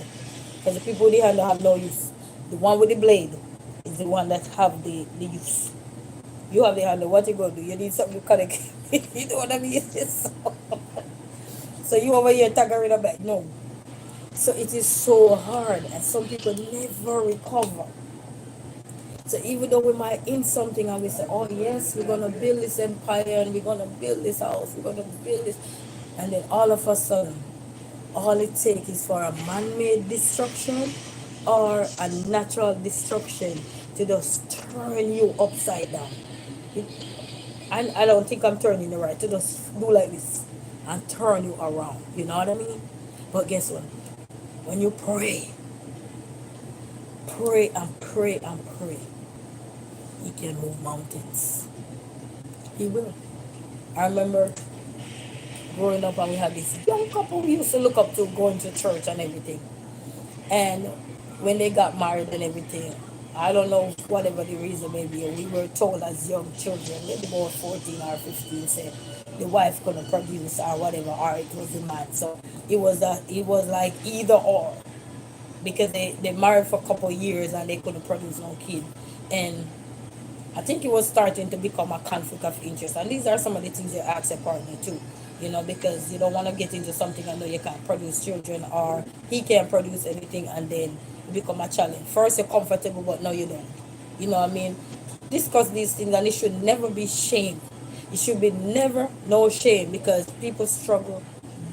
because the people with the hand have no use. The one with the blade is the one that have the use. You have the hand. What you gonna do? You need something to connect. You know what I mean? So you over here tagging a back? No. So it is so hard, and some people never recover. So even though we might in something and we say, oh yes, we're gonna build this empire and we're gonna build this house, we're gonna build this, and then all of a sudden, all it takes is for a man-made destruction or a natural destruction to just turn you upside down. And I don't think I'm turning you right, to just do like this and turn you around. You know what I mean? But guess what? When you pray, pray and pray and pray, He can move mountains. He will. I remember growing up and we had this young couple we used to look up to, going to church and everything. And when they got married and everything, I don't know whatever the reason may be, we were told as young children, maybe about 14 or 15, said the wife couldn't produce or whatever, or it was the man. So it was like either or, because they married for a couple of years and they couldn't produce no kid. And I think it was starting to become a conflict of interest. And these are some of the things you ask a partner too. because you don't want to get into something and know you can't produce children, or he can't produce anything, and then it become a challenge. First you're comfortable, but now you don't. What I mean? Discuss these things, and it should never be shame. It should be never no shame, because people struggle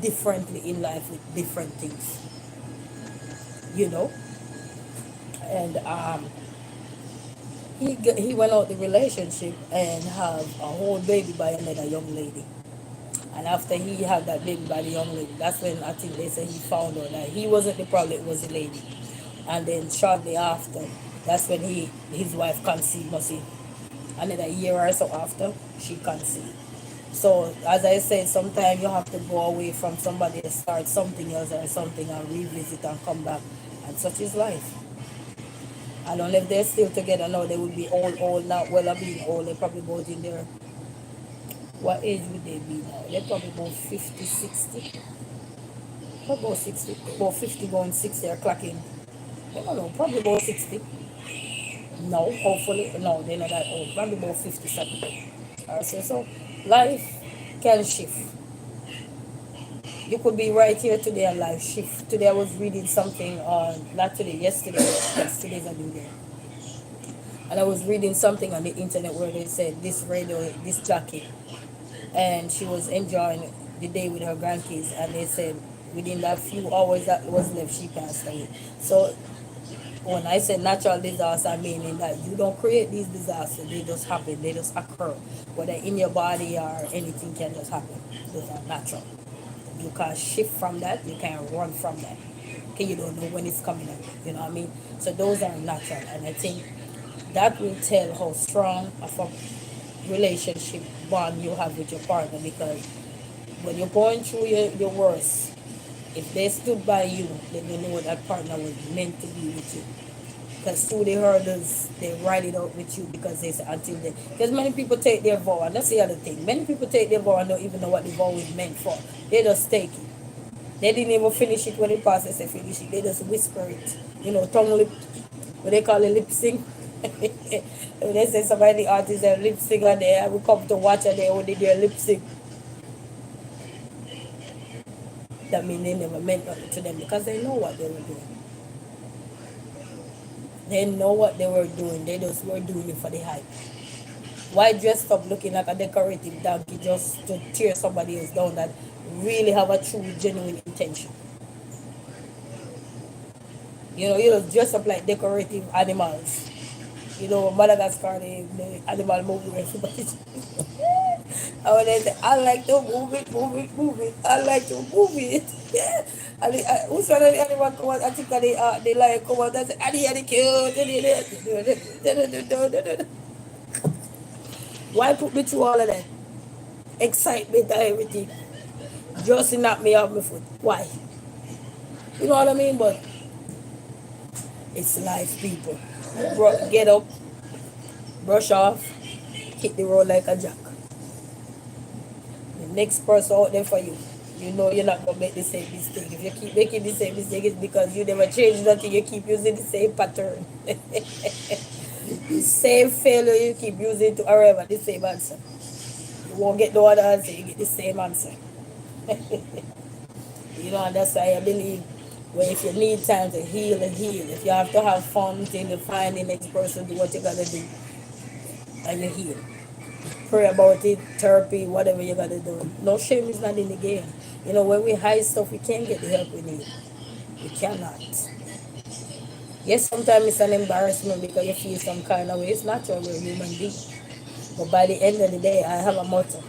differently in life with different things, you know. And he went out the relationship and have a whole baby by another young lady. And after he had that baby by the young lady, that's when I think they said he found out that he wasn't the problem, it was the lady. And then shortly after, that's when his wife conceived, must see. Another year or so after, she conceived. So as I said, sometimes you have to go away from somebody to start something else or something and revisit and come back. And such is life. I don't know if they're still together now. They would be old now. Well, I being old. They're probably both in their, what age would they be now? They're probably about 50, 60. Probably about 60. About 50 going 60 or clocking. I don't know. Probably about 60. No, hopefully. No, they're not that old. Probably about 57. So life can shift. You could be right here today and life shift. Today I was reading something on, not today, yesterday. Yes, today's a new day. And I was reading something on the internet where they said this radio, this jockey, and she was enjoying the day with her grandkids, and they said within that few hours that was left, she passed away. So when I say natural disaster, I mean in that you don't create these disasters, they just happen, they just occur. Whether in your body or anything can just happen. Those are natural. You can't shift from that, you can't run from that. Okay, you don't know when it's coming up, you know what I mean? So those are natural, and I think that will tell how strong of a relationship bond you have with your partner, because when you're going through your worst, if they stood by you, then you know that partner was meant to be with you. Because through the hurdles, they ride it out with you, because they say until they. Because many people take their vow, and that's the other thing. Many people take their vow and don't even know what the vow is meant for. They just take it. They didn't even finish it when the pastor said finish it. They just whisper it. Tongue lip, what they call it, lip sync. When they say somebody, the artists are lip sync, and they will come to watch and they only do a lip sync. That means they never meant nothing to them, because they know what they were doing. They know what they were doing. They just were doing it for the hype. Why dress up looking like a decorative donkey just to tear somebody else down that really have a true, genuine intention? You just dress up like decorative animals. Madagascar, the animal movie where everybody. And when they say, I like to move it, move it, move it. I like to move it. Yeah. And who's one of the animal come out? I think they lion come out and say, Addy, Addy, cute. Why put me through all of that? Excitement and everything. Just to knock me off my foot. Why? You know what I mean? But it's life, people. Get up, brush off, hit the road like a jack. The next person out there for you, you know you're not gonna make the same mistake. If you keep making the same mistake, it's because you never change nothing. You keep using the same pattern. The same failure you keep using to arrive at the same answer. You won't get no other answer. You get the same answer. And that's why I believe. Well, if you need time to heal and heal, if you have to have fun till you find the next person, do what you gotta do, and you heal. Pray about it, therapy, whatever you gotta do. No shame is not in the game. When we hide stuff, we can't get the help we need. We cannot. Yes, sometimes it's an embarrassment because you feel some kind of way. It's natural, we're human beings. But by the end of the day, I have a motto.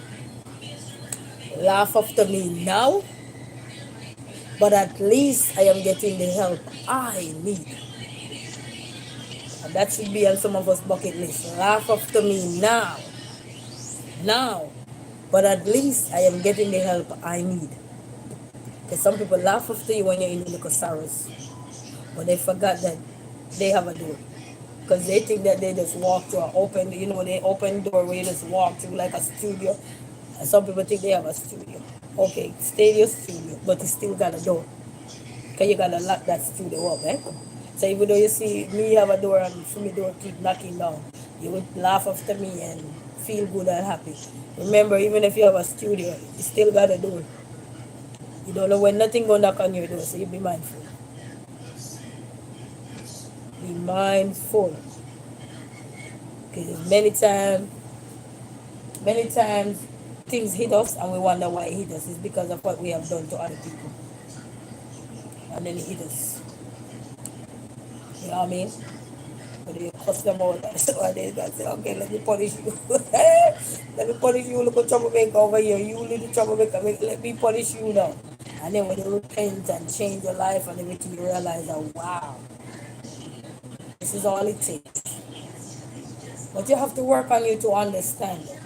Laugh after me now, but at least I am getting the help I need. And that should be on some of us bucket list. Laugh after me now, but at least I am getting the help I need. Because some people laugh after you when you're in the little sorrows, but they forgot that they have a door. Because they think that they just walk through an open, they open door where you just walk through like a studio. And some people think they have a studio. Okay, stay in your studio, but you still got a door. Because you got to lock that studio up, eh? So even though you see me have a door and for me door keep knocking down, You would laugh after me and feel good and happy. Remember, even if you have a studio, you still got a door. You don't know when nothing gonna knock on your door, so you be mindful. Be mindful. Because many times things hit us and we wonder why it hit us. It's because of what we have done to other people. And then it hit us. You know what I mean? But you cuss them out and they gonna say, okay, let me punish you. Let me punish you, little troublemaker over here. You little troublemaker, let me punish you now. And then when you repent and change your life and everything, you realize that, wow, this is all it takes. But you have to work on you to understand it.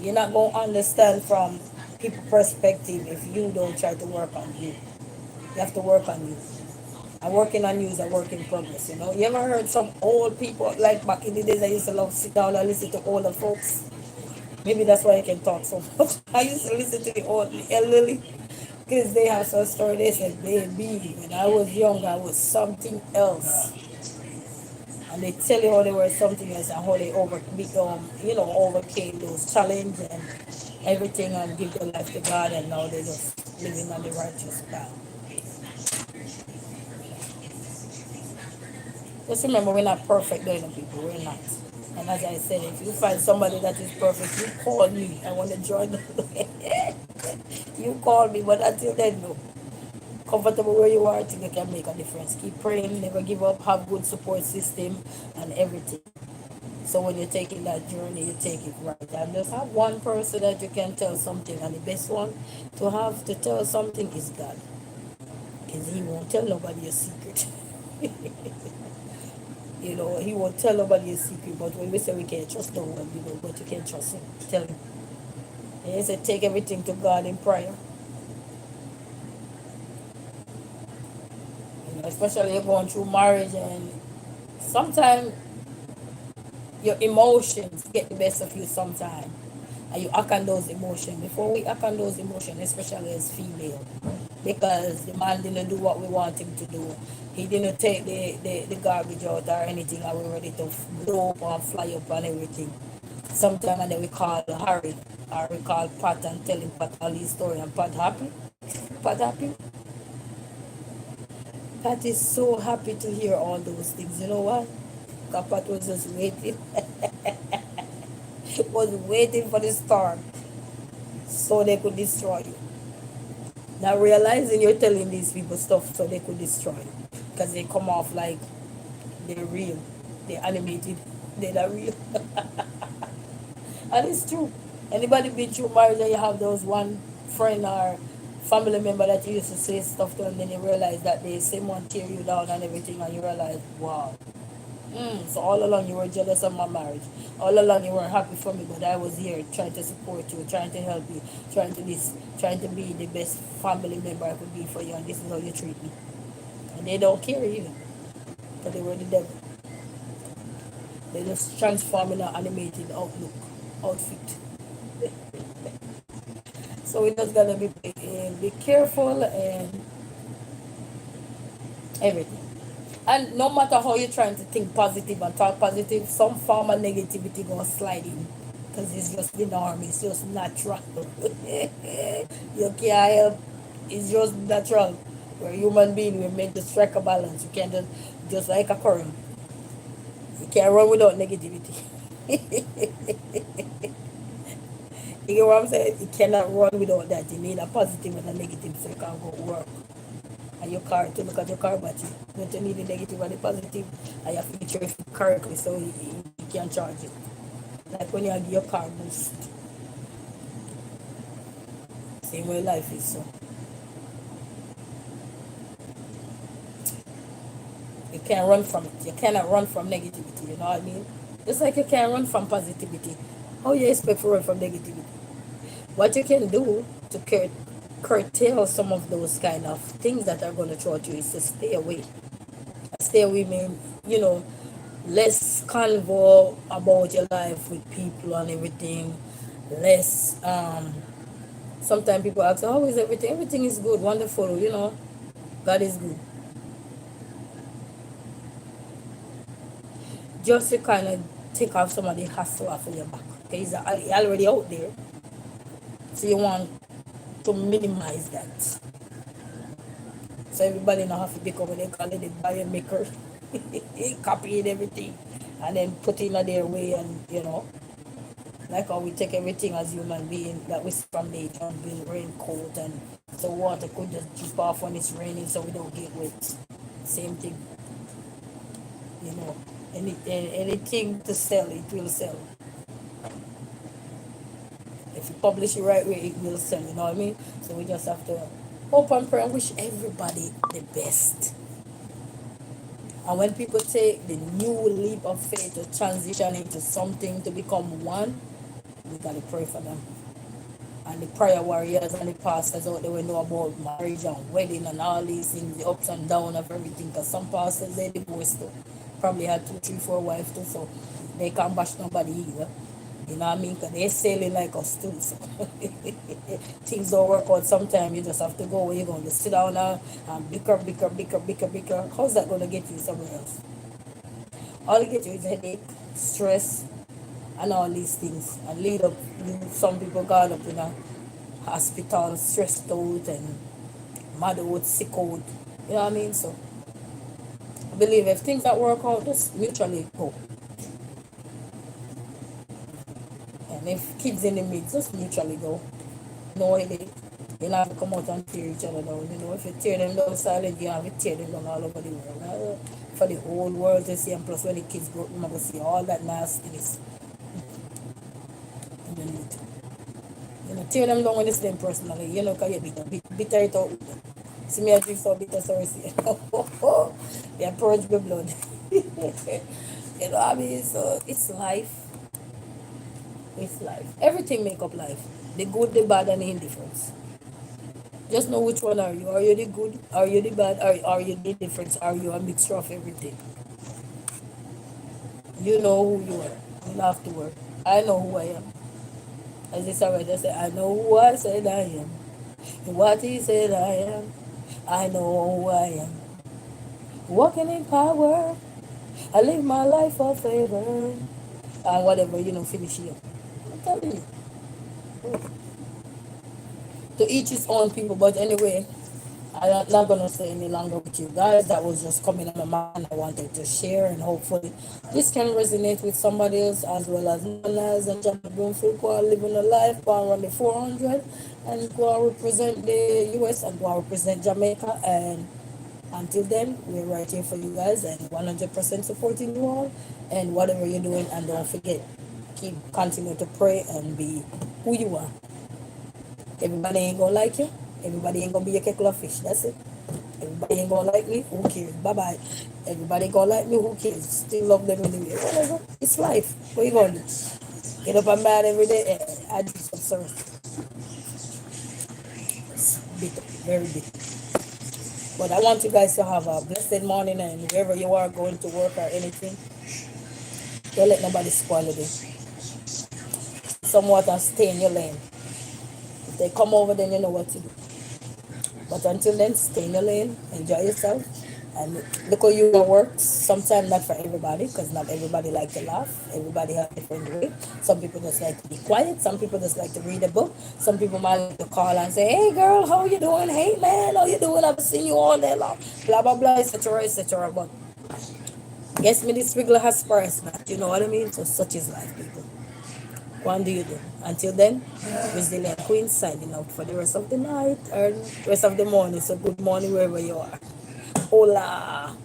You're not going to understand from people's perspective if you don't try to work on you. You have to work on you. And working on you is a work in progress, you know. You ever heard some old people, like back in the days I used to love sit down and listen to older folks? Maybe that's why I can talk so much. I used to listen to the old the elderly because they have some story. They said, baby, when I was young, I was something else. And they tell you how they were something else and how they overcame those challenges and everything and give their life to God, and now they just living on the righteous path. Just remember, we're not perfect, though, people. We're not. And as I said, if you find somebody that is perfect, you call me. I want to join them. You call me, but until then, no. Comfortable where you are, I think you can make a difference. Keep praying, never give up, have good support system and everything. So when you're taking that journey, you take it right. And just have one person that you can tell something. And the best one to have to tell something is God. Because He won't tell nobody a secret. You know, He won't tell nobody a secret. But when we say we can't trust no one, but you can trust Him. Tell Him. And He said, take everything to God in prayer. You know, especially you're going through marriage, and sometimes your emotions get the best of you sometimes. And you act on those emotions. Before we act on those emotions, especially as female, because the man didn't do what we want him to do. He didn't take the garbage out or anything, and we're ready to blow up and fly up and everything. Sometimes and then we call Harry or we call Pat and tell him Pat all his story, and Pat happy. Pat happy. Pat is so happy to hear all those things. You know what? Because Pat was just waiting. Was waiting for the storm so they could destroy you. Now realizing you're telling these people stuff so they could destroy you. Because they come off like they're real. They're animated. They're not real. And it's true. Anybody been through marriage and you have those one friend or family member that you used to say stuff to, and then you realize that they same one tear you down and everything, and you realize, wow. So all along you were jealous of my marriage. All along you weren't happy for me, but I was here trying to support you, trying to help you, trying to be the best family member I could be for you, and this is how you treat me. And they don't care either, because they were the devil. They just transform in an animated outfit. So we just gotta be careful and everything. And no matter how you're trying to think positive and talk positive, some form of negativity gonna slide in. Because it's just the norm, it's just natural. You can't help, it's just natural. We're human beings, we're meant to strike a balance. You can't just like a current. You can't run without negativity. You get what I'm saying? You cannot run without that. You need a positive and a negative so you can go work. And your car, to look at your car battery. You don't need the negative and the positive, and you have to feature it correctly so you can charge it. Like when you give your car boost. Same way life is, so. You can't run from it. You cannot run from negativity, you know what I mean? Just like you can't run from positivity. How you expect to run from negativity? What you can do to curtail some of those kind of things that are going to throw at you is to stay away. Stay away mean, less convo about your life with people and everything. Less, sometimes people ask, how is everything? Everything is good, wonderful, God is good. Just to kind of take off some of the hassle off of your back. Okay, he's already out there. So you want to minimize that. So everybody now have to become what they call it the biomaker. Copying everything and then put in their way, and like how we take everything as human being that we see from nature and build raincoat, and so water could just drip off when it's raining so we don't get wet. Same thing. Anything to sell, it will sell. If you publish it right way, it will sell, you know what I mean? So we just have to hope and pray and wish everybody the best. And when people take the new leap of faith to transition into something, to become one, we gotta pray for them. And the prayer warriors and the pastors out there will know about marriage and wedding and all these things, the ups and downs of everything. Because some pastors, they divorced too. Probably had 2, 3, 4 wives too, so they can't bash nobody either. You know what I mean? Because they're sailing like us too. So things don't work out sometimes. You just have to go where you're going to sit down now and bicker. How's that going to get you somewhere else? All it gets you is headache, stress, and all these things. And lead up, some people got up in a hospital, stressed out and mad out, sick out. You know what I mean? So I believe if things that work out, just mutually go. And if kids in the mix, just mutually go. No headache. You don't have to come out and tear each other down. If you tear them down silent, you have to tear them down all over the world. For the whole world to see, and plus when the kids grow up, you're going to see all that nastiness underneath. Tear them down when it's them personally. Because you bitter it out. See me, I drink so bitter, sorry, see. They purge the blood. You know what I mean? So it's life. It's life. Everything make up life. The good, the bad, and the indifference. Just know which one are you. Are you the good? Are you the bad? Are you the indifference? Are you a mixture of everything? You know who you are. You don't have to worry. I know who I am. As this already said, I know who I said I am. And what he said I am. I know who I am. Walking in power. I live my life for favor. And whatever, finish here. I'm telling you. To each his own, people. But anyway, I'm not gonna stay any longer with you guys. That was just coming on my mind. I wanted to share, and hopefully this can resonate with somebody else, as well as Noah Nyles and Janelle Bloomfield, who are living a life, go and run the 400, and go and represent the US, and go and represent Jamaica. And until then, we're right here for you guys, and 100% supporting you all, and whatever you're doing. And don't forget, continue to pray and be who you are. Everybody ain't gonna like you. Everybody ain't gonna be a kettle of fish. That's it. Everybody ain't gonna like me. Who cares? Bye bye. Everybody gonna like me. Who cares? Still love them anyway. Whatever. It's life. What you gonna do? Get up and mad every day. I do some service. It's bitter. Very bitter. But I want you guys to have a blessed morning, and wherever you are going to work or anything, don't let nobody spoil the day. Somewhat and stay in your lane. If they come over, then you know what to do. But until then, stay in your lane, enjoy yourself, and look how you work. Sometimes not for everybody, because not everybody like to laugh. Everybody has a different way. Some people just like to be quiet. Some people just like to read a book. Some people might like to call and say, "Hey girl, how you doing? Hey man, how you doing? I've seen you all day long." Blah blah blah, etc. etc. But guess me, this regular has spurs, man. You know what I mean? So such is life, people. What do you do? Until then, Resilient Queen signing out for the rest of the night or rest of the morning. So good morning wherever you are. Hola.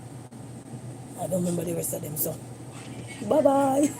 I don't remember the rest of them, so bye bye.